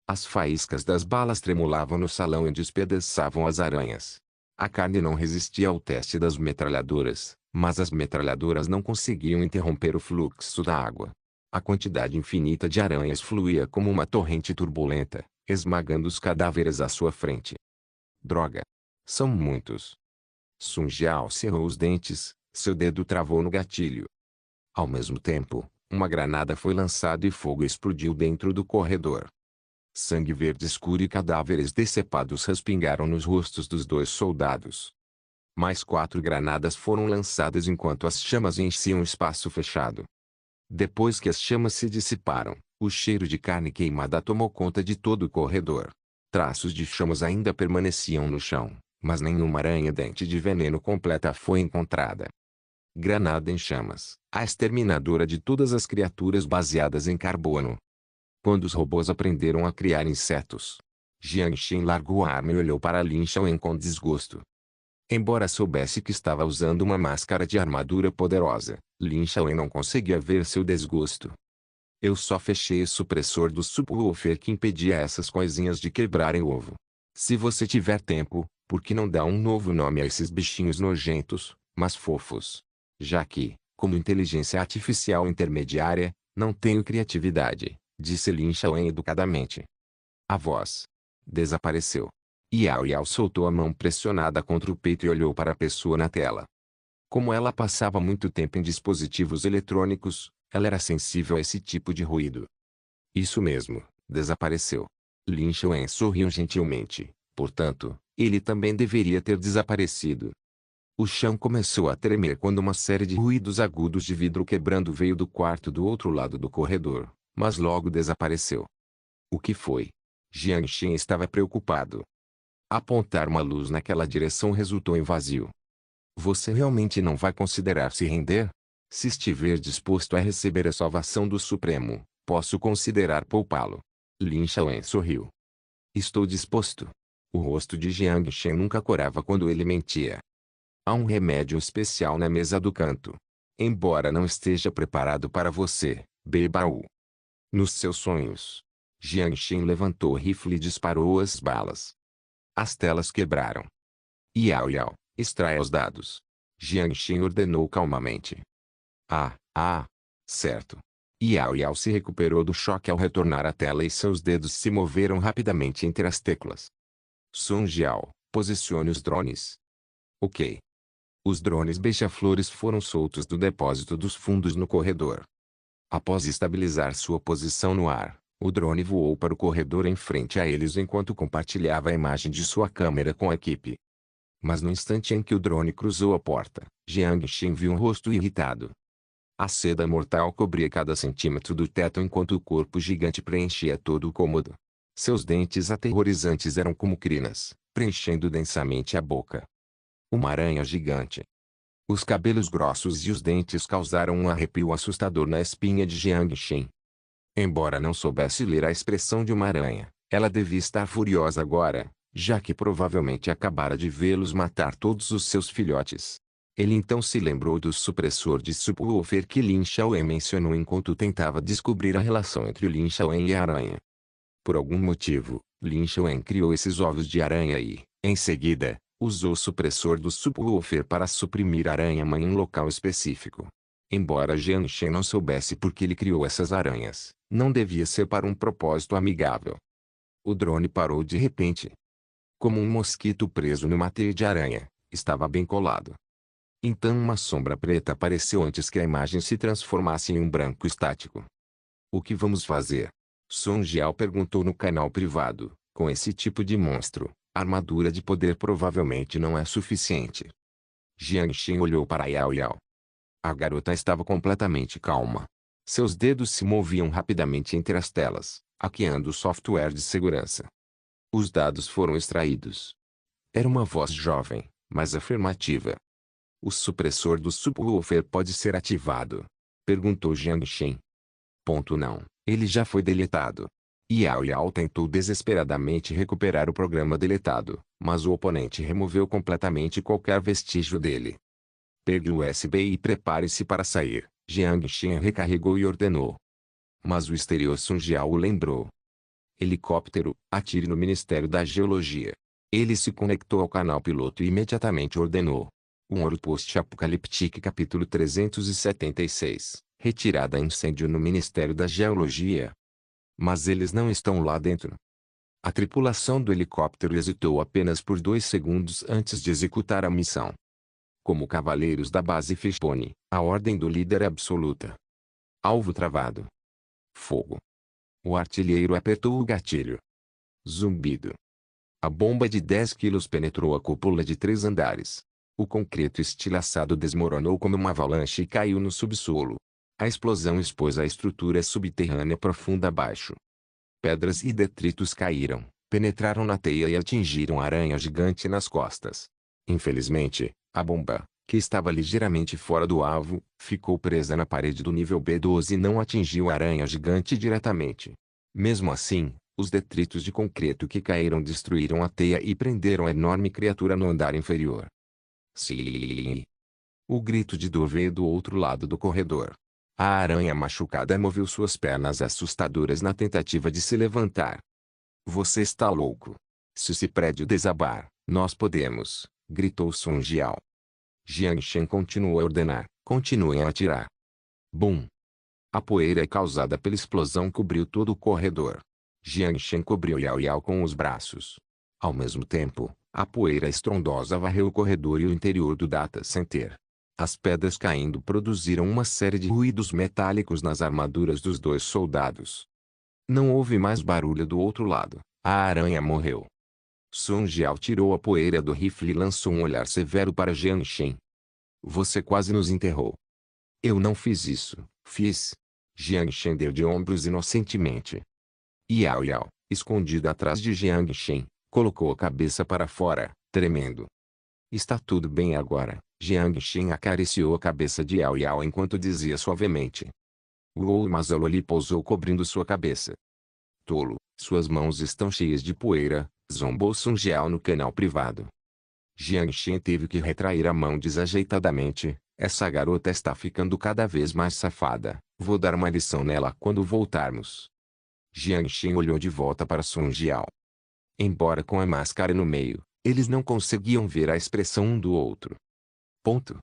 As faíscas das balas tremulavam no salão e despedaçavam as aranhas. A carne não resistia ao teste das metralhadoras, mas as metralhadoras não conseguiam interromper o fluxo da água. A quantidade infinita de aranhas fluía como uma torrente turbulenta, esmagando os cadáveres à sua frente. Droga! São muitos. Sun Jiao cerrou os dentes, seu dedo travou no gatilho. Ao mesmo tempo, uma granada foi lançada e fogo explodiu dentro do corredor. Sangue verde escuro e cadáveres decepados respingaram nos rostos dos 2 soldados. Mais 4 granadas foram lançadas enquanto as chamas enchiam o espaço fechado. Depois que as chamas se dissiparam, o cheiro de carne queimada tomou conta de todo o corredor. Traços de chamas ainda permaneciam no chão, mas nenhuma aranha-dente de veneno completa foi encontrada. Granada em chamas, a exterminadora de todas as criaturas baseadas em carbono. Quando os robôs aprenderam a criar insetos. Jiang Shen largou a arma e olhou para Lin Xuan com desgosto. Embora soubesse que estava usando uma máscara de armadura poderosa, Lin Xuan não conseguia ver seu desgosto. Eu só fechei o supressor do subwoofer que impedia essas coisinhas de quebrarem o ovo. Se você tiver tempo, por que não dá um novo nome a esses bichinhos nojentos, mas fofos? Já que, como inteligência artificial intermediária, não tenho criatividade, disse Lin Shaoen educadamente. A voz desapareceu. Yao Yao soltou a mão pressionada contra o peito e olhou para a pessoa na tela. Como ela passava muito tempo em dispositivos eletrônicos, ela era sensível a esse tipo de ruído. Isso mesmo, desapareceu. Lin Shaoen sorriu gentilmente. Portanto, ele também deveria ter desaparecido. O chão começou a tremer quando uma série de ruídos agudos de vidro quebrando veio do quarto do outro lado do corredor, mas logo desapareceu. O que foi? Jiang Xin estava preocupado. Apontar uma luz naquela direção resultou em vazio. Você realmente não vai considerar se render? Se estiver disposto a receber a salvação do Supremo, posso considerar poupá-lo. Lin Shaoen sorriu. Estou disposto. O rosto de Jiang Xin nunca corava quando ele mentia. Há um remédio especial na mesa do canto. Embora não esteja preparado para você, beba-o. Nos seus sonhos. Jiang Xin levantou o rifle e disparou as balas. As telas quebraram. Yao Yao, extraia os dados. Jiang Xin ordenou calmamente. Certo. Yao Yao se recuperou do choque ao retornar à tela e seus dedos se moveram rapidamente entre as teclas. Sun Jiao, posicione os drones. Ok. Os drones beija-flores foram soltos do depósito dos fundos no corredor. Após estabilizar sua posição no ar, o drone voou para o corredor em frente a eles enquanto compartilhava a imagem de sua câmera com a equipe. Mas no instante em que o drone cruzou a porta, Jiang Xin viu um rosto irritado. A seda mortal cobria cada centímetro do teto enquanto o corpo gigante preenchia todo o cômodo. Seus dentes aterrorizantes eram como crinas, preenchendo densamente a boca. Uma aranha gigante. Os cabelos grossos e os dentes causaram um arrepio assustador na espinha de Jiang Xin. Embora não soubesse ler a expressão de uma aranha, ela devia estar furiosa agora, já que provavelmente acabara de vê-los matar todos os seus filhotes. Ele então se lembrou do supressor de subwoofer que Lin Shaoen mencionou enquanto tentava descobrir a relação entre Lin Shaoen e a aranha. Por algum motivo, Lin Shaoen criou esses ovos de aranha e, em seguida, usou o supressor do subwoofer para suprimir a aranha-mãe em um local específico. Embora Jiang Xin não soubesse por que ele criou essas aranhas, não devia ser para um propósito amigável. O drone parou de repente. Como um mosquito preso numa teia de aranha, estava bem colado. Então uma sombra preta apareceu antes que a imagem se transformasse em um branco estático. O que vamos fazer? Sun Jiao perguntou no canal privado. Com esse tipo de monstro, a armadura de poder provavelmente não é suficiente. Jiang Xin olhou para Yao Yao. A garota estava completamente calma. Seus dedos se moviam rapidamente entre as telas, hackeando o software de segurança. Os dados foram extraídos. Era uma voz jovem, mas afirmativa. O supressor do subwoofer pode ser ativado? Perguntou Jiang Xin. Não, ele já foi deletado. Yao Yao tentou desesperadamente recuperar o programa deletado, mas o oponente removeu completamente qualquer vestígio dele. Pegue o USB e prepare-se para sair, Jiang Xin recarregou e ordenou. Mas o exterior Sun Jiao o lembrou. Helicóptero, atire no Ministério da Geologia. Ele se conectou ao canal piloto e imediatamente ordenou. Um Outpost Apocaliptique capítulo 376, retirada a incêndio no Ministério da Geologia. Mas eles não estão lá dentro. A tripulação do helicóptero hesitou apenas por 2 segundos antes de executar a missão. Como cavaleiros da base Fishbone, a ordem do líder é absoluta. Alvo travado. Fogo. O artilheiro apertou o gatilho. Zumbido. A bomba de 10 quilos penetrou a cúpula de 3 andares. O concreto estilhaçado desmoronou como uma avalanche e caiu no subsolo. A explosão expôs a estrutura subterrânea profunda abaixo. Pedras e detritos caíram, penetraram na teia e atingiram a aranha gigante nas costas. Infelizmente, a bomba, que estava ligeiramente fora do alvo, ficou presa na parede do nível B12 e não atingiu a aranha gigante diretamente. Mesmo assim, os detritos de concreto que caíram destruíram a teia e prenderam a enorme criatura no andar inferior. Sim. O grito de dor veio do outro lado do corredor. A aranha machucada moveu suas pernas assustadoras na tentativa de se levantar. Você está louco. Se esse prédio desabar, nós podemos, gritou Sun Jiao. Jiang Shen continuou a ordenar, continuem a atirar. Bum! A poeira causada pela explosão cobriu todo o corredor. Jiang Shen cobriu Yao Yao com os braços. Ao mesmo tempo, a poeira estrondosa varreu o corredor e o interior do data center. As pedras caindo produziram uma série de ruídos metálicos nas armaduras dos dois soldados. Não houve mais barulho do outro lado. A aranha morreu. Sun Jiao tirou a poeira do rifle e lançou um olhar severo para Jiang Shen. Você quase nos enterrou. Eu não fiz isso. Fiz. Jiang Shen deu de ombros inocentemente. Yao Yao, escondida atrás de Jiang Shen, colocou a cabeça para fora, tremendo. Está tudo bem agora. Jiang Shen acariciou a cabeça de Yao Yao enquanto dizia suavemente. Uou, mas a Loli pousou cobrindo sua cabeça. Tolo, suas mãos estão cheias de poeira, zombou Sun Jiao no canal privado. Jiang Shen teve que retrair a mão desajeitadamente. Essa garota está ficando cada vez mais safada. Vou dar uma lição nela quando voltarmos. Jiang Shen olhou de volta para Sun Jiao. Embora com a máscara no meio, eles não conseguiam ver a expressão um do outro. Ponto.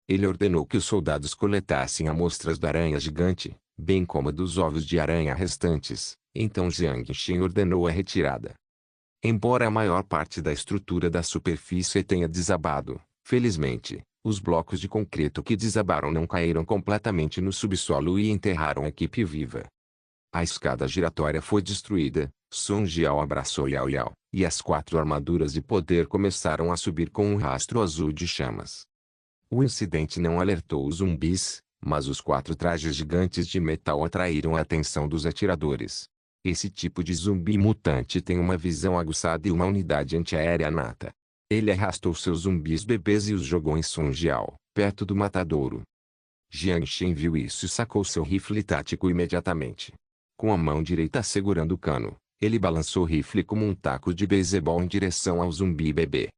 Ele ordenou que os soldados coletassem amostras da aranha gigante, bem como dos ovos de aranha restantes. Então Jiang Shen ordenou a retirada. Embora a maior parte da estrutura da superfície tenha desabado, felizmente, os blocos de concreto que desabaram não caíram completamente no subsolo e enterraram a equipe viva. A escada giratória foi destruída, Sun Jiao abraçou Yao Yao, e as 4 armaduras de poder começaram a subir com um rastro azul de chamas. O incidente não alertou os zumbis, mas os 4 trajes gigantes de metal atraíram a atenção dos atiradores. Esse tipo de zumbi mutante tem uma visão aguçada e uma unidade antiaérea nata. Ele arrastou seus zumbis bebês e os jogou em Sun Jiao, perto do matadouro. Jiang Shen viu isso e sacou seu rifle tático imediatamente. Com a mão direita segurando o cano, ele balançou o rifle como um taco de beisebol em direção ao zumbi bebê.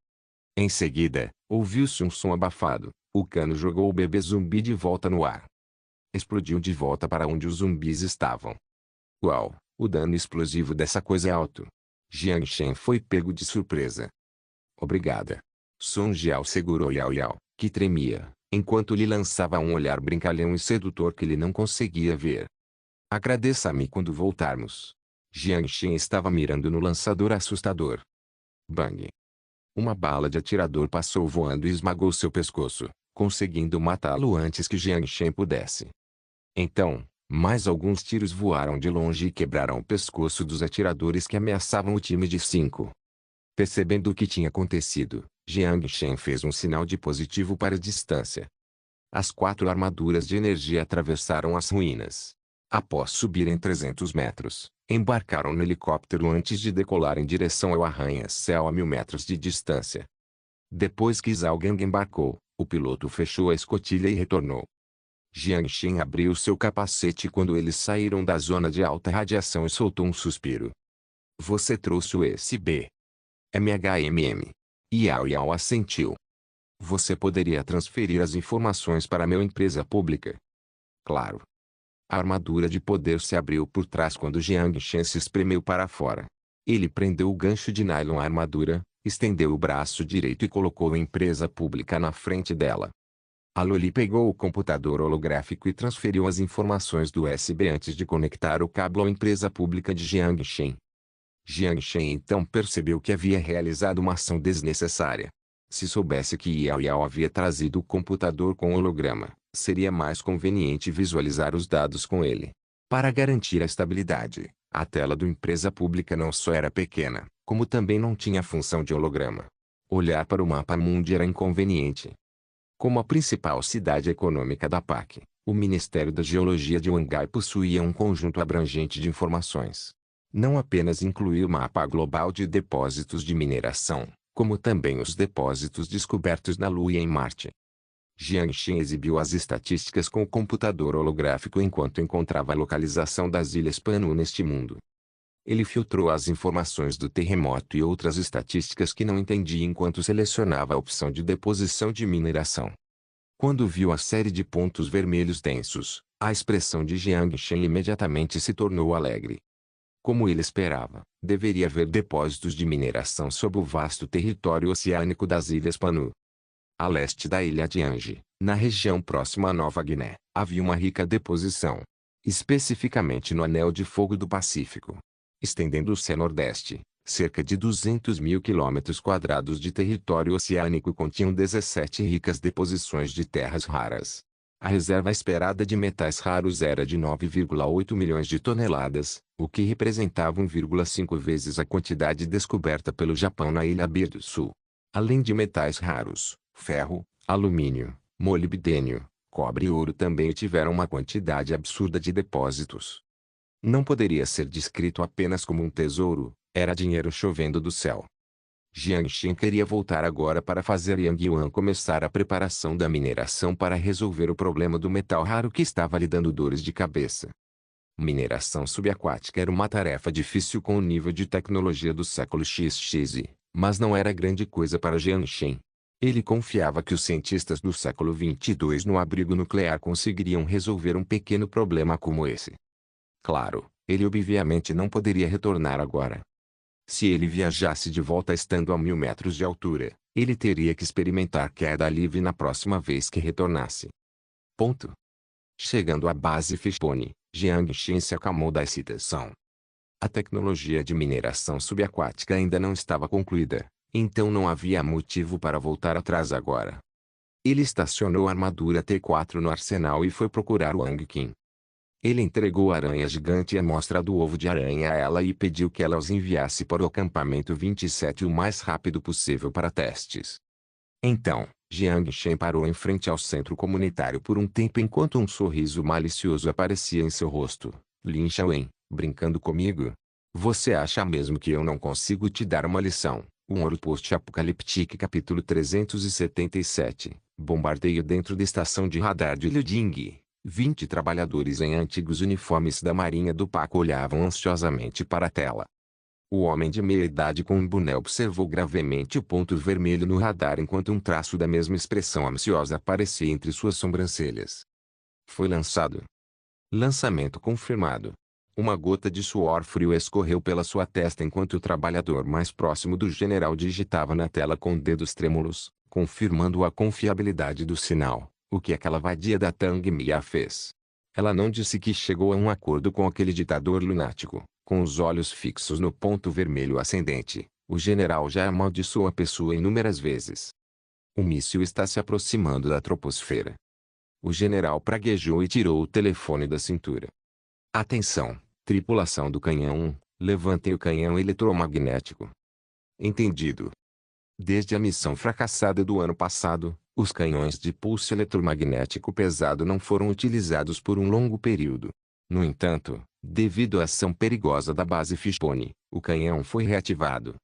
Em seguida, ouviu-se um som abafado. O cano jogou o bebê zumbi de volta no ar. Explodiu de volta para onde os zumbis estavam. Uau, o dano explosivo dessa coisa é alto. Jiang Shen foi pego de surpresa. Obrigada. Sun Jiao segurou Yao Yao, que tremia, enquanto lhe lançava um olhar brincalhão e sedutor que ele não conseguia ver. Agradeça-me quando voltarmos. Jiang Shen estava mirando no lançador assustador. Bang! Uma bala de atirador passou voando e esmagou seu pescoço, conseguindo matá-lo antes que Jiang Shen pudesse. Então, mais alguns tiros voaram de longe e quebraram o pescoço dos atiradores que ameaçavam o time de 5. Percebendo o que tinha acontecido, Jiang Shen fez um sinal de positivo para a distância. As 4 armaduras de energia atravessaram as ruínas. Após subirem 300 metros, embarcaram no helicóptero antes de decolar em direção ao arranha-céu a 1000 metros de distância. Depois que Zhao Gang embarcou, o piloto fechou a escotilha e retornou. Jiang Shen abriu seu capacete quando eles saíram da zona de alta radiação e soltou um suspiro. Você trouxe o USB. MHMM. Yao Yao assentiu. Você poderia transferir as informações para minha empresa pública? Claro. A armadura de poder se abriu por trás quando Jiang Shen se espremeu para fora. Ele prendeu o gancho de nylon à armadura, estendeu o braço direito e colocou a empresa pública na frente dela. A Loli pegou o computador holográfico e transferiu as informações do USB antes de conectar o cabo à empresa pública de Jiang Shen. Jiang Shen então percebeu que havia realizado uma ação desnecessária. Se soubesse que Yao Yao havia trazido o computador com holograma, seria mais conveniente visualizar os dados com ele. Para garantir a estabilidade, a tela do empresa pública não só era pequena, como também não tinha função de holograma. Olhar para o mapa mundi era inconveniente. Como a principal cidade econômica da PAC, o Ministério da Geologia de Wangai possuía um conjunto abrangente de informações. Não apenas incluía o mapa global de depósitos de mineração, como também os depósitos descobertos na Lua e em Marte. Jiang Shen exibiu as estatísticas com o computador holográfico enquanto encontrava a localização das ilhas Panu neste mundo. Ele filtrou as informações do terremoto e outras estatísticas que não entendia enquanto selecionava a opção de deposição de mineração. Quando viu a série de pontos vermelhos densos, A expressão de Jiang Shen imediatamente se tornou alegre. Como ele esperava, deveria haver depósitos de mineração sob o vasto território oceânico das Ilhas Panu. A leste da ilha de Anji, na região próxima à Nova Guiné, havia uma rica deposição. Especificamente no Anel de Fogo do Pacífico. Estendendo-se a nordeste, cerca de 200 mil quilômetros quadrados de território oceânico continham 17 ricas deposições de terras raras. A reserva esperada de metais raros era de 9,8 milhões de toneladas, o que representava 1,5 vezes a quantidade descoberta pelo Japão na Ilha B do Sul. Além de metais raros, ferro, alumínio, molibdênio, cobre e ouro também tiveram uma quantidade absurda de depósitos. Não poderia ser descrito apenas como um tesouro, era dinheiro chovendo do céu. Jiang Shen queria voltar agora para fazer Yang Yuan começar a preparação da mineração para resolver o problema do metal raro que estava lhe dando dores de cabeça. Mineração subaquática era uma tarefa difícil com o nível de tecnologia do século XX, mas não era grande coisa para Jiang Shen. Ele confiava que os cientistas do século XXII no abrigo nuclear conseguiriam resolver um pequeno problema como esse. Claro, ele obviamente não poderia retornar agora. Se ele viajasse de volta estando a 1000 metros de altura, ele teria que experimentar queda livre na próxima vez que retornasse. Ponto. Chegando à base Fishbone, Jiang Shen se acalmou da excitação. A tecnologia de mineração subaquática ainda não estava concluída, então não havia motivo para voltar atrás agora. Ele estacionou a armadura T4 no arsenal e foi procurar Wang Qin. Ele entregou a aranha gigante e a amostra do ovo de aranha a ela e pediu que ela os enviasse para o acampamento 27 o mais rápido possível para testes. Então, Jiang Shen parou em frente ao centro comunitário por um tempo enquanto um sorriso malicioso aparecia em seu rosto. Lin Shaowen, brincando comigo? Você acha mesmo que eu não consigo te dar uma lição? Um Ouro Post-Apocaliptique capítulo 377, bombardeio dentro da estação de radar de Liuding. 20 trabalhadores em antigos uniformes da Marinha do Paco olhavam ansiosamente para a tela. O homem de meia idade com um boné observou gravemente o ponto vermelho no radar enquanto um traço da mesma expressão ansiosa aparecia entre suas sobrancelhas. Foi lançado. Lançamento confirmado. Uma gota de suor frio escorreu pela sua testa enquanto o trabalhador mais próximo do general digitava na tela com dedos trêmulos, confirmando a confiabilidade do sinal. O que aquela vadia da Tang Mia fez? Ela não disse que chegou a um acordo com aquele ditador lunático. Com os olhos fixos no ponto vermelho ascendente, o general já amaldiçoou a pessoa inúmeras vezes. O míssil está se aproximando da troposfera. O general praguejou e tirou o telefone da cintura. Atenção, tripulação do canhão 1, levantem o canhão eletromagnético. Entendido. Desde a missão fracassada do ano passado, os canhões de pulso eletromagnético pesado não foram utilizados por um longo período. No entanto, devido à ação perigosa da base Fishbone, o canhão foi reativado.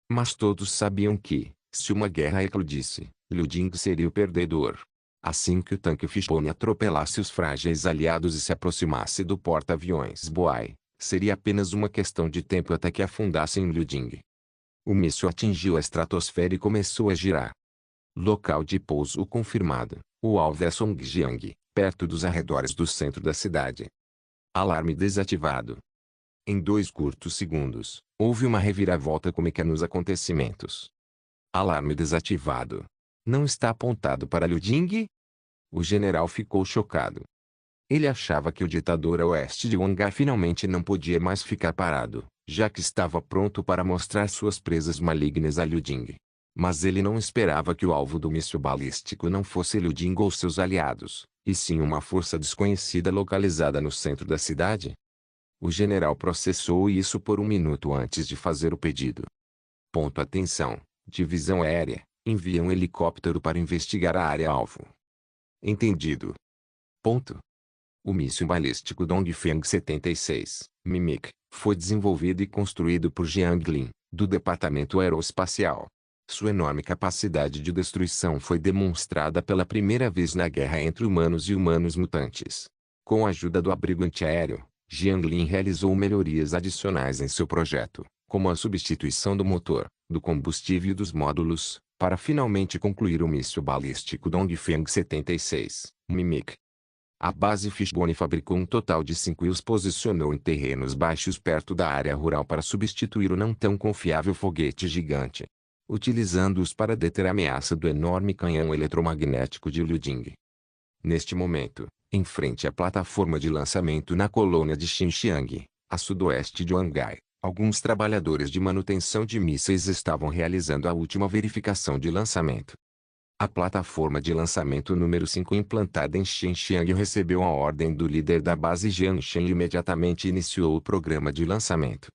Mas todos sabiam que, se uma guerra eclodisse, Liuding seria o perdedor. Assim que o tanque Fishbone atropelasse os frágeis aliados e se aproximasse do porta-aviões Boai, seria apenas uma questão de tempo até que afundasse em Liuding. O míssil atingiu a estratosfera e começou a girar. Local de pouso confirmado, o alvo é Songjiang, perto dos arredores do centro da cidade. Alarme desativado. Em 2 curtos segundos, houve uma reviravolta cômica nos acontecimentos. Alarme desativado. Não está apontado para Liuding? O general ficou chocado. Ele achava que o ditador a oeste de Wangha finalmente não podia mais ficar parado, já que estava pronto para mostrar suas presas malignas a Liuding. Mas ele não esperava que o alvo do míssil balístico não fosse Liuding ou seus aliados, e sim uma força desconhecida localizada no centro da cidade. O general processou isso por 1 minuto antes de fazer o pedido. Ponto atenção, divisão aérea, envia um helicóptero para investigar a área-alvo. Entendido. Ponto. O míssil balístico Dongfeng 76, MIMIC, foi desenvolvido e construído por Jiang Lin, do Departamento Aeroespacial. Sua enorme capacidade de destruição foi demonstrada pela primeira vez na guerra entre humanos e humanos mutantes. Com a ajuda do abrigo antiaéreo, Jiang Lin realizou melhorias adicionais em seu projeto, como a substituição do motor, do combustível e dos módulos, para finalmente concluir o míssil balístico Dongfeng 76, MIMIC. A base Fishbone fabricou um total de 5 e os posicionou em terrenos baixos perto da área rural para substituir o não tão confiável foguete gigante, utilizando-os para deter a ameaça do enorme canhão eletromagnético de Liuding. Neste momento, em frente à plataforma de lançamento na colônia de Xinjiang, a sudoeste de Huangai, alguns trabalhadores de manutenção de mísseis estavam realizando a última verificação de lançamento. A plataforma de lançamento número 5 implantada em Xinjiang recebeu a ordem do líder da base Jianshan e imediatamente iniciou o programa de lançamento.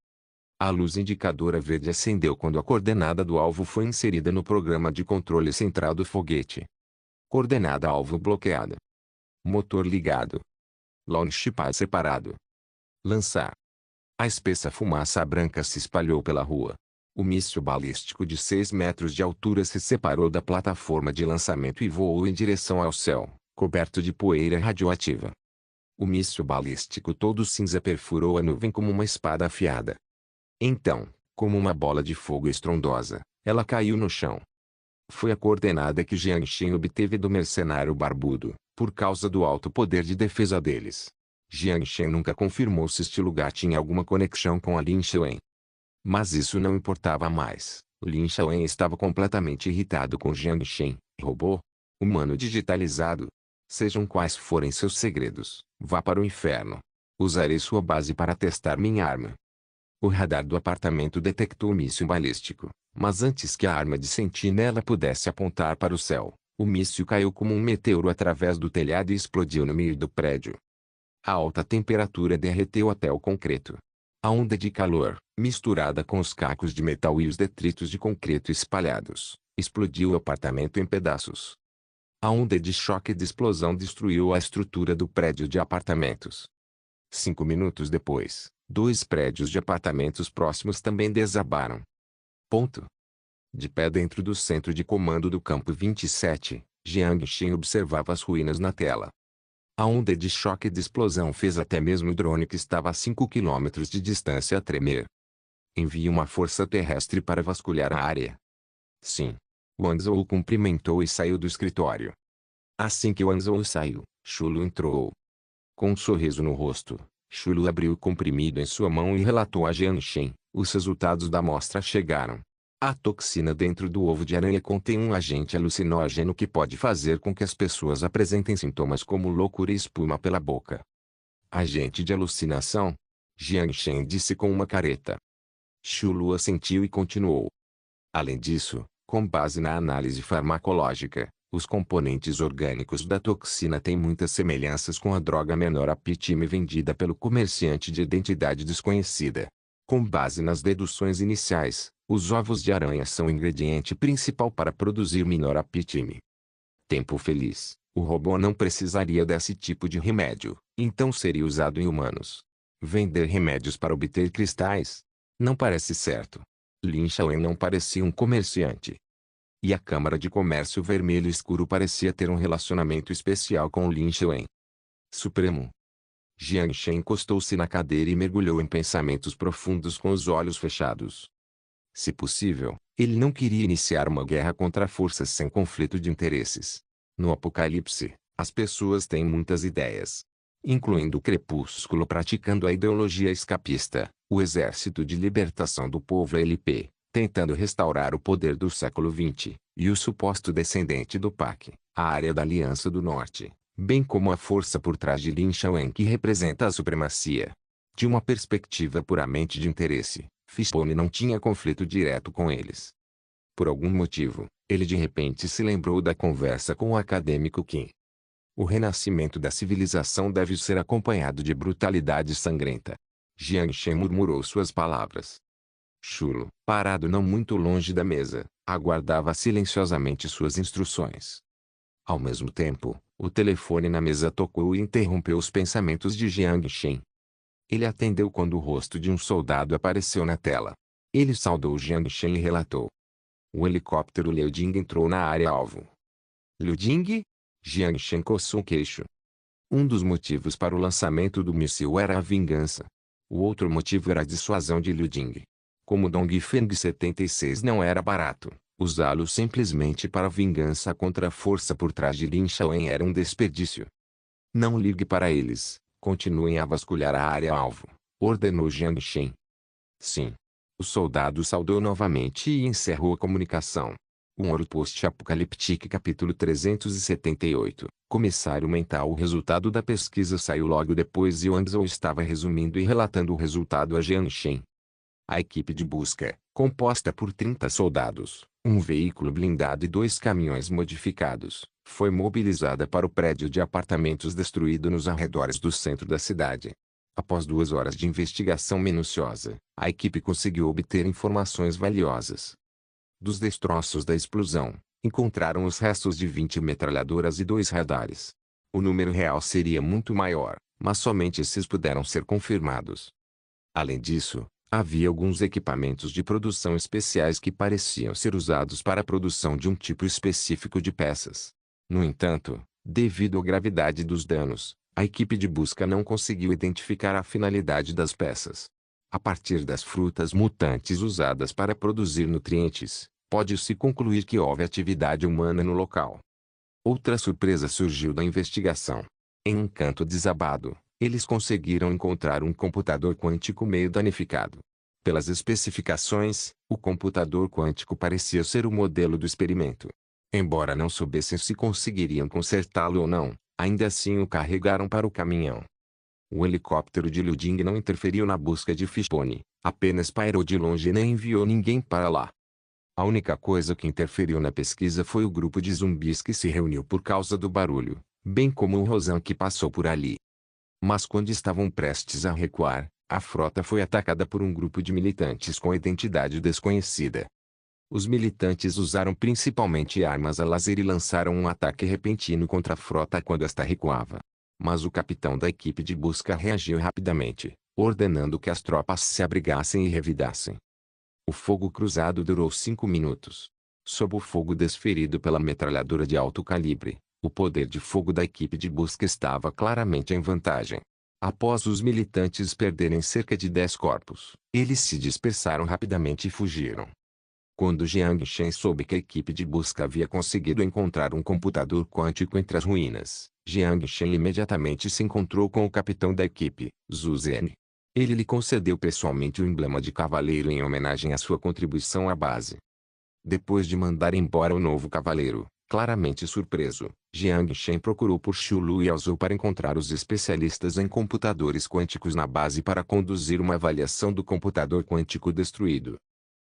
A luz indicadora verde acendeu quando a coordenada do alvo foi inserida no programa de controle central do foguete. Coordenada alvo bloqueada. Motor ligado. Launchpad separado. Lançar. A espessa fumaça branca se espalhou pela rua. O míssil balístico de 6 metros de altura se separou da plataforma de lançamento e voou em direção ao céu, coberto de poeira radioativa. O míssil balístico todo cinza perfurou a nuvem como uma espada afiada. Então, como uma bola de fogo estrondosa, ela caiu no chão. Foi a coordenada que Jianshan obteve do mercenário barbudo, por causa do alto poder de defesa deles. Jianshan nunca confirmou se este lugar tinha alguma conexão com a Lin Xuan. Mas isso não importava mais. Lin Xuan estava completamente irritado com Jianshan, robô, humano digitalizado. Sejam quais forem seus segredos, vá para o inferno. Usarei sua base para testar minha arma. O radar do apartamento detectou o míssil balístico, mas antes que a arma de sentinela pudesse apontar para o céu, o míssil caiu como um meteoro através do telhado e explodiu no meio do prédio. A alta temperatura derreteu até o concreto. A onda de calor, misturada com os cacos de metal e os detritos de concreto espalhados, explodiu o apartamento em pedaços. A onda de choque de explosão destruiu a estrutura do prédio de apartamentos. 5 minutos depois, 2 prédios de apartamentos próximos também desabaram. Ponto. De pé dentro do centro de comando do campo 27, Jianshan observava as ruínas na tela. A onda de choque de explosão fez até mesmo o drone que estava a 5 quilômetros de distância tremer. Envie uma força terrestre para vasculhar a área. Sim. Wang Zhou o cumprimentou e saiu do escritório. Assim que Wang Zhou saiu, Shulu entrou. Com um sorriso no rosto, Shulu abriu o comprimido em sua mão e relatou a Jianshan: os resultados da amostra chegaram. A toxina dentro do ovo de aranha contém um agente alucinógeno que pode fazer com que as pessoas apresentem sintomas como loucura e espuma pela boca. Agente de alucinação? Jianshan disse com uma careta. Shulu assentiu e continuou. Além disso, com base na análise farmacológica, os componentes orgânicos da toxina têm muitas semelhanças com a droga menoraptime vendida pelo comerciante de identidade desconhecida. Com base nas deduções iniciais, os ovos de aranha são o ingrediente principal para produzir menoraptime. Tempo feliz, o robô não precisaria desse tipo de remédio, então seria usado em humanos. Vender remédios para obter cristais? Não parece certo. Lin Xuan não parecia um comerciante. E a Câmara de Comércio Vermelho Escuro parecia ter um relacionamento especial com Lin Xuan. Supremo. Jianshan encostou-se na cadeira e mergulhou em pensamentos profundos com os olhos fechados. Se possível, ele não queria iniciar uma guerra contra forças sem conflito de interesses. No Apocalipse, as pessoas têm muitas ideias. Incluindo o Crepúsculo praticando a ideologia escapista, o Exército de Libertação do Povo LP, tentando restaurar o poder do século XX, e o suposto descendente do PAC, a área da Aliança do Norte, bem como a força por trás de Lin Xuan que representa a supremacia. De uma perspectiva puramente de interesse, Fishbone não tinha conflito direto com eles. Por algum motivo, ele de repente se lembrou da conversa com o acadêmico Qin. O renascimento da civilização deve ser acompanhado de brutalidade sangrenta. Jianshan murmurou suas palavras. Shulu, parado não muito longe da mesa, aguardava silenciosamente suas instruções. Ao mesmo tempo, o telefone na mesa tocou e interrompeu os pensamentos de Jianshan. Ele atendeu quando o rosto de um soldado apareceu na tela. Ele saudou Jianshan e relatou. O helicóptero Liuding entrou na área-alvo. Liuding? Jianshan coçou o queixo. Um dos motivos para o lançamento do míssil era a vingança. O outro motivo era a dissuasão de Liuding. Como Dongfeng 76 não era barato, usá-lo simplesmente para vingança contra a força por trás de Lin Xuan era um desperdício. Não ligue para eles. Continuem a vasculhar a área-alvo, ordenou Jiang Shen. Sim. O soldado saudou novamente e encerrou a comunicação. Um ouro post-apocalíptico capítulo 378. Comissário mental. O resultado da pesquisa saiu logo depois e Wang Zhou estava resumindo e relatando o resultado a Jiang Shen. A equipe de busca, composta por 30 soldados, um veículo blindado e 2 caminhões modificados, foi mobilizada para o prédio de apartamentos destruído nos arredores do centro da cidade. Após 2 horas de investigação minuciosa, a equipe conseguiu obter informações valiosas. Dos destroços da explosão, encontraram os restos de 20 metralhadoras e 2 radares. O número real seria muito maior, mas somente esses puderam ser confirmados. Além disso, havia alguns equipamentos de produção especiais que pareciam ser usados para a produção de um tipo específico de peças. No entanto, devido à gravidade dos danos, a equipe de busca não conseguiu identificar a finalidade das peças. A partir das frutas mutantes usadas para produzir nutrientes, pode-se concluir que houve atividade humana no local. Outra surpresa surgiu da investigação. Em um canto desabado, eles conseguiram encontrar um computador quântico meio danificado. Pelas especificações, o computador quântico parecia ser o modelo do experimento. Embora não soubessem se conseguiriam consertá-lo ou não, ainda assim o carregaram para o caminhão. O helicóptero de Liu Jing não interferiu na busca de Fishbone, apenas pairou de longe e nem enviou ninguém para lá. A única coisa que interferiu na pesquisa foi o grupo de zumbis que se reuniu por causa do barulho, bem como o Rosan que passou por ali. Mas quando estavam prestes a recuar, a frota foi atacada por um grupo de militantes com identidade desconhecida. Os militantes usaram principalmente armas a laser e lançaram um ataque repentino contra a frota quando esta recuava. Mas o capitão da equipe de busca reagiu rapidamente, ordenando que as tropas se abrigassem e revidassem. O fogo cruzado durou 5 minutos. Sob o fogo desferido pela metralhadora de alto calibre, o poder de fogo da equipe de busca estava claramente em vantagem. Após os militantes perderem cerca de 10 corpos, eles se dispersaram rapidamente e fugiram. Quando Jiang Shen soube que a equipe de busca havia conseguido encontrar um computador quântico entre as ruínas, Jiang Shen imediatamente se encontrou com o capitão da equipe, Zhu Zhen. Ele lhe concedeu pessoalmente o emblema de cavaleiro em homenagem à sua contribuição à base. Depois de mandar embora o novo cavaleiro, claramente surpreso, Jiang Shen procurou por Xiu Lu e Zhou para encontrar os especialistas em computadores quânticos na base para conduzir uma avaliação do computador quântico destruído.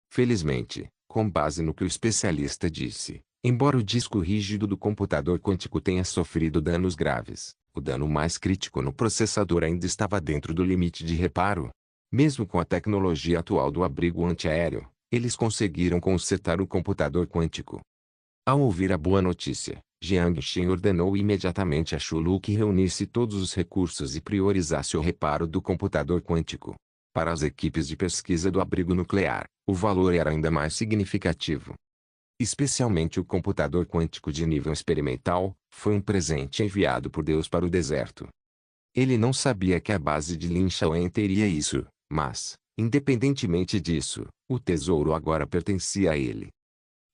Felizmente, com base no que o especialista disse, embora o disco rígido do computador quântico tenha sofrido danos graves, o dano mais crítico no processador ainda estava dentro do limite de reparo. Mesmo com a tecnologia atual do abrigo antiaéreo, eles conseguiram consertar o computador quântico. Ao ouvir a boa notícia, Jiang Shen ordenou imediatamente a Xiu Lu que reunisse todos os recursos e priorizasse o reparo do computador quântico. Para as equipes de pesquisa do abrigo nuclear, o valor era ainda mais significativo. Especialmente o computador quântico de nível experimental, foi um presente enviado por Deus para o deserto. Ele não sabia que a base de Lin Shaoen teria isso, mas, independentemente disso, o tesouro agora pertencia a ele.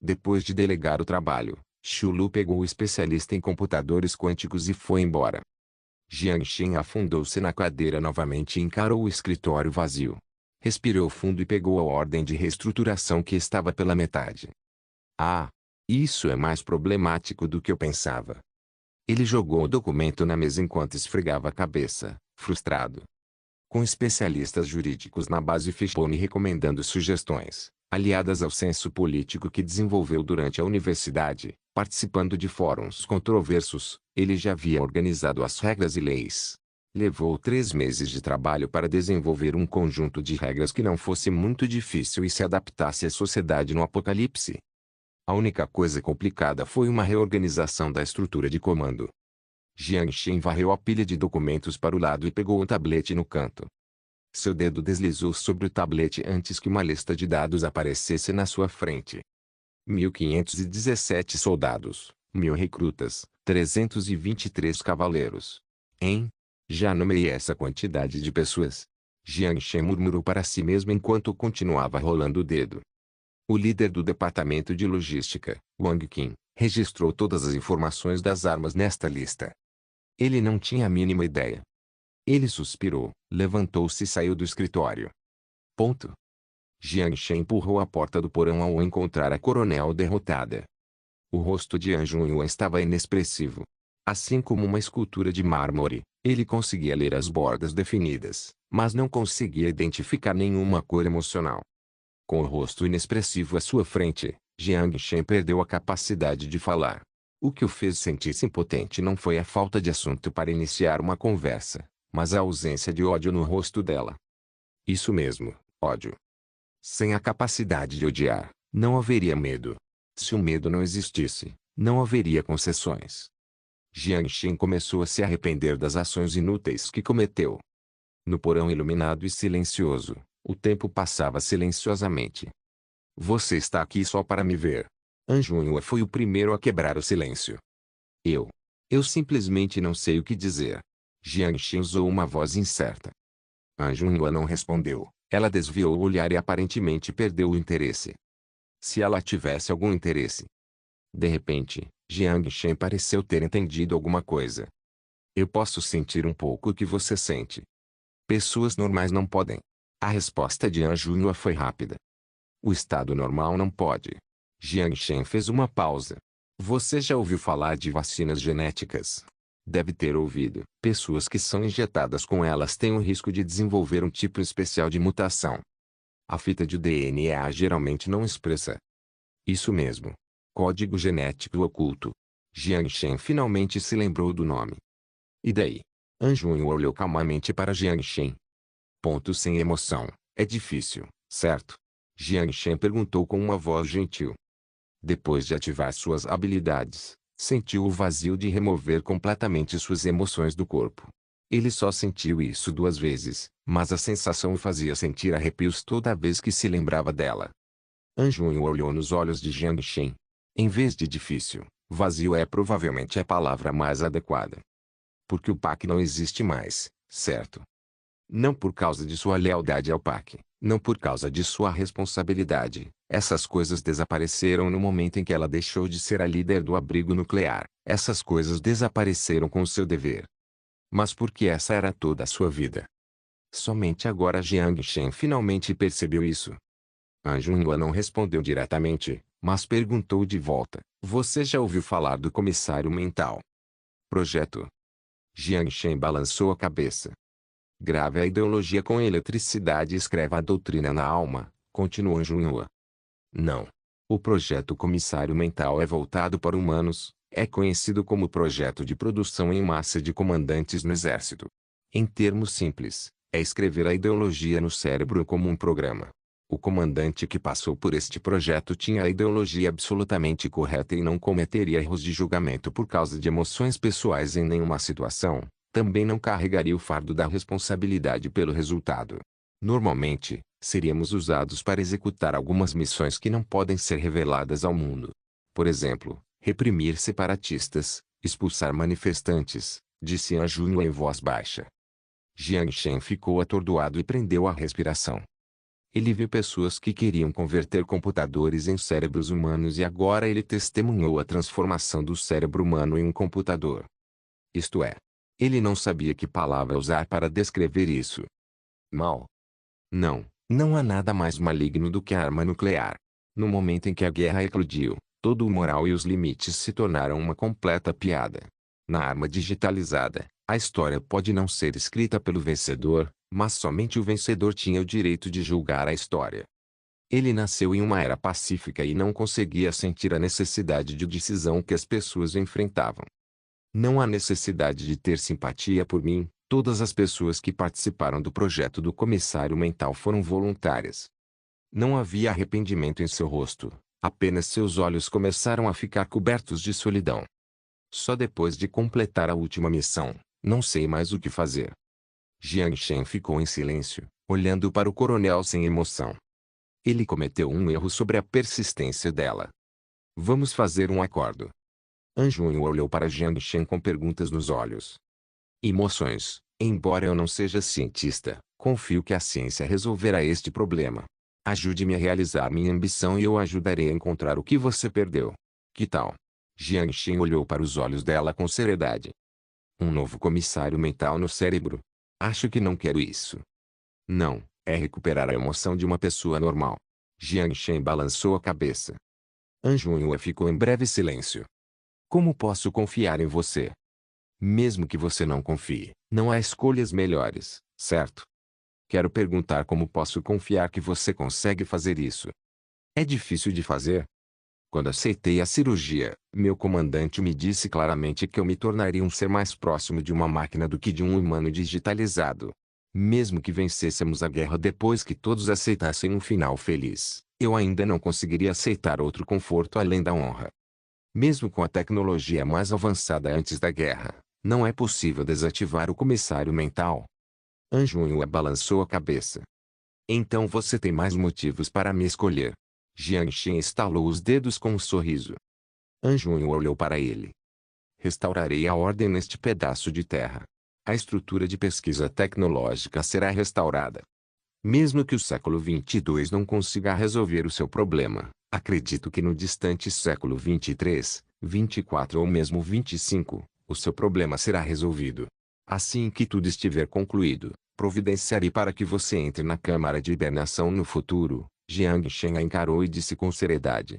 Depois de delegar o trabalho, Xiu Lu pegou o especialista em computadores quânticos e foi embora. Jiang Shen afundou-se na cadeira novamente e encarou o escritório vazio. Respirou fundo e pegou a ordem de reestruturação que estava pela metade. Ah! Isso é mais problemático do que eu pensava. Ele jogou o documento na mesa enquanto esfregava a cabeça, frustrado. Com especialistas jurídicos na base Fishbone recomendando sugestões, aliadas ao senso político que desenvolveu durante a universidade, participando de fóruns controversos, ele já havia organizado as regras e leis. Levou 3 meses de trabalho para desenvolver um conjunto de regras que não fosse muito difícil e se adaptasse à sociedade no apocalipse. A única coisa complicada foi uma reorganização da estrutura de comando. Jiang Shen varreu a pilha de documentos para o lado e pegou um tablete no canto. Seu dedo deslizou sobre o tablete antes que uma lista de dados aparecesse na sua frente. 1.517 soldados, 1.000 recrutas, 323 cavaleiros. Hein? Já nomeei essa quantidade de pessoas. Jiang Shen murmurou para si mesmo enquanto continuava rolando o dedo. O líder do departamento de logística, Wang Qin, registrou todas as informações das armas nesta lista. Ele não tinha a mínima ideia. Ele suspirou, levantou-se e saiu do escritório. Ponto. Jiang Shen empurrou a porta do porão ao encontrar a coronel derrotada. O rosto de An Junhua estava inexpressivo. Assim como uma escultura de mármore, ele conseguia ler as bordas definidas, mas não conseguia identificar nenhuma cor emocional. Com o rosto inexpressivo à sua frente, Jiang Shen perdeu a capacidade de falar. O que o fez sentir-se impotente não foi a falta de assunto para iniciar uma conversa, mas a ausência de ódio no rosto dela. Isso mesmo, ódio. Sem a capacidade de odiar, não haveria medo. Se o medo não existisse, não haveria concessões. Jiang Shen começou a se arrepender das ações inúteis que cometeu. No porão iluminado e silencioso, o tempo passava silenciosamente. Você está aqui só para me ver. An Junhua foi o primeiro a quebrar o silêncio. Eu simplesmente não sei o que dizer. Jiang Shen usou uma voz incerta. An Junhua não respondeu. Ela desviou o olhar e aparentemente perdeu o interesse. Se ela tivesse algum interesse. De repente, Jiang Shen pareceu ter entendido alguma coisa. Eu posso sentir um pouco o que você sente. Pessoas normais não podem. A resposta de An Junhua foi rápida. O estado normal não pode. Jiang Shen fez uma pausa. Você já ouviu falar de vacinas genéticas? Deve ter ouvido. Pessoas que são injetadas com elas têm o risco de desenvolver um tipo especial de mutação. A fita de DNA geralmente não expressa. Isso mesmo. Código genético oculto. Jiang Shen finalmente se lembrou do nome. E daí? An Junhua olhou calmamente para Jiang Shen. Ponto sem emoção. É difícil, certo? Jiang Shen perguntou com uma voz gentil. Depois de ativar suas habilidades, sentiu o vazio de remover completamente suas emoções do corpo. Ele só sentiu isso 2 vezes, mas a sensação o fazia sentir arrepios toda vez que se lembrava dela. An Junhua olhou nos olhos de Jiang Shen. Em vez de difícil, vazio é provavelmente a palavra mais adequada. Porque o PAC não existe mais, certo? Não por causa de sua lealdade ao PAC, não por causa de sua responsabilidade. Essas coisas desapareceram no momento em que ela deixou de ser a líder do abrigo nuclear. Essas coisas desapareceram com o seu dever. Mas porque essa era toda a sua vida. Somente agora Jiang Shen finalmente percebeu isso. An Junhua não respondeu diretamente, mas perguntou de volta. Você já ouviu falar do comissário mental? Projeto. Jiang Shen balançou a cabeça. Grave a ideologia com eletricidade e escreva a doutrina na alma, continuou An Junhua. Não. O projeto comissário mental é voltado para humanos, é conhecido como projeto de produção em massa de comandantes no exército. Em termos simples, é escrever a ideologia no cérebro como um programa. O comandante que passou por este projeto tinha a ideologia absolutamente correta e não cometeria erros de julgamento por causa de emoções pessoais em nenhuma situação. Também não carregaria o fardo da responsabilidade pelo resultado. Normalmente, seríamos usados para executar algumas missões que não podem ser reveladas ao mundo. Por exemplo, reprimir separatistas, expulsar manifestantes, disse An Junhua em voz baixa. Jiang Shen ficou atordoado e prendeu a respiração. Ele viu pessoas que queriam converter computadores em cérebros humanos e agora ele testemunhou a transformação do cérebro humano em um computador. Isto é, ele não sabia que palavra usar para descrever isso. Mal. Não há nada mais maligno do que a arma nuclear. No momento em que a guerra eclodiu, todo o moral e os limites se tornaram uma completa piada. Na arma digitalizada, a história pode não ser escrita pelo vencedor, mas somente o vencedor tinha o direito de julgar a história. Ele nasceu em uma era pacífica e não conseguia sentir a necessidade de decisão que as pessoas enfrentavam. Não há necessidade de ter simpatia por mim, todas as pessoas que participaram do projeto do comissário mental foram voluntárias. Não havia arrependimento em seu rosto, apenas seus olhos começaram a ficar cobertos de solidão. Só depois de completar a última missão, não sei mais o que fazer. Jiang Shen ficou em silêncio, olhando para o coronel sem emoção. Ele cometeu um erro sobre a persistência dela. Vamos fazer um acordo. An Junhua olhou para Jiang Shen com perguntas nos olhos. Emoções. Embora eu não seja cientista, confio que a ciência resolverá este problema. Ajude-me a realizar minha ambição e eu ajudarei a encontrar o que você perdeu. Que tal? Jiang Shen olhou para os olhos dela com seriedade. Um novo comissário mental no cérebro? Acho que não quero isso. Não, é recuperar a emoção de uma pessoa normal. Jiang Shen balançou a cabeça. An Junhua ficou em breve silêncio. Como posso confiar em você? Mesmo que você não confie, não há escolhas melhores, certo? Quero perguntar como posso confiar que você consegue fazer isso. É difícil de fazer? Quando aceitei a cirurgia, meu comandante me disse claramente que eu me tornaria um ser mais próximo de uma máquina do que de um humano digitalizado. Mesmo que vencêssemos a guerra depois que todos aceitassem um final feliz, eu ainda não conseguiria aceitar outro conforto além da honra. Mesmo com a tecnologia mais avançada antes da guerra, não é possível desativar o comissário mental. An Junhua balançou a cabeça. Então você tem mais motivos para me escolher. Jiang Shen estalou os dedos com um sorriso. An Junhua olhou para ele. Restaurarei a ordem neste pedaço de terra. A estrutura de pesquisa tecnológica será restaurada. Mesmo que o século 22 não consiga resolver o seu problema, acredito que no distante século 23, 24 ou mesmo 25, o seu problema será resolvido. Assim que tudo estiver concluído, providenciarei para que você entre na câmara de hibernação no futuro. Jiang Shen a encarou e disse com seriedade.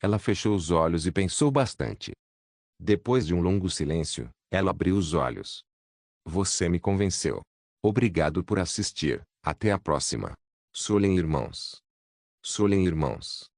Ela fechou os olhos e pensou bastante. Depois de um longo silêncio, ela abriu os olhos. Você me convenceu. Obrigado por assistir. Até a próxima. Solen Irmãos. Solen Irmãos.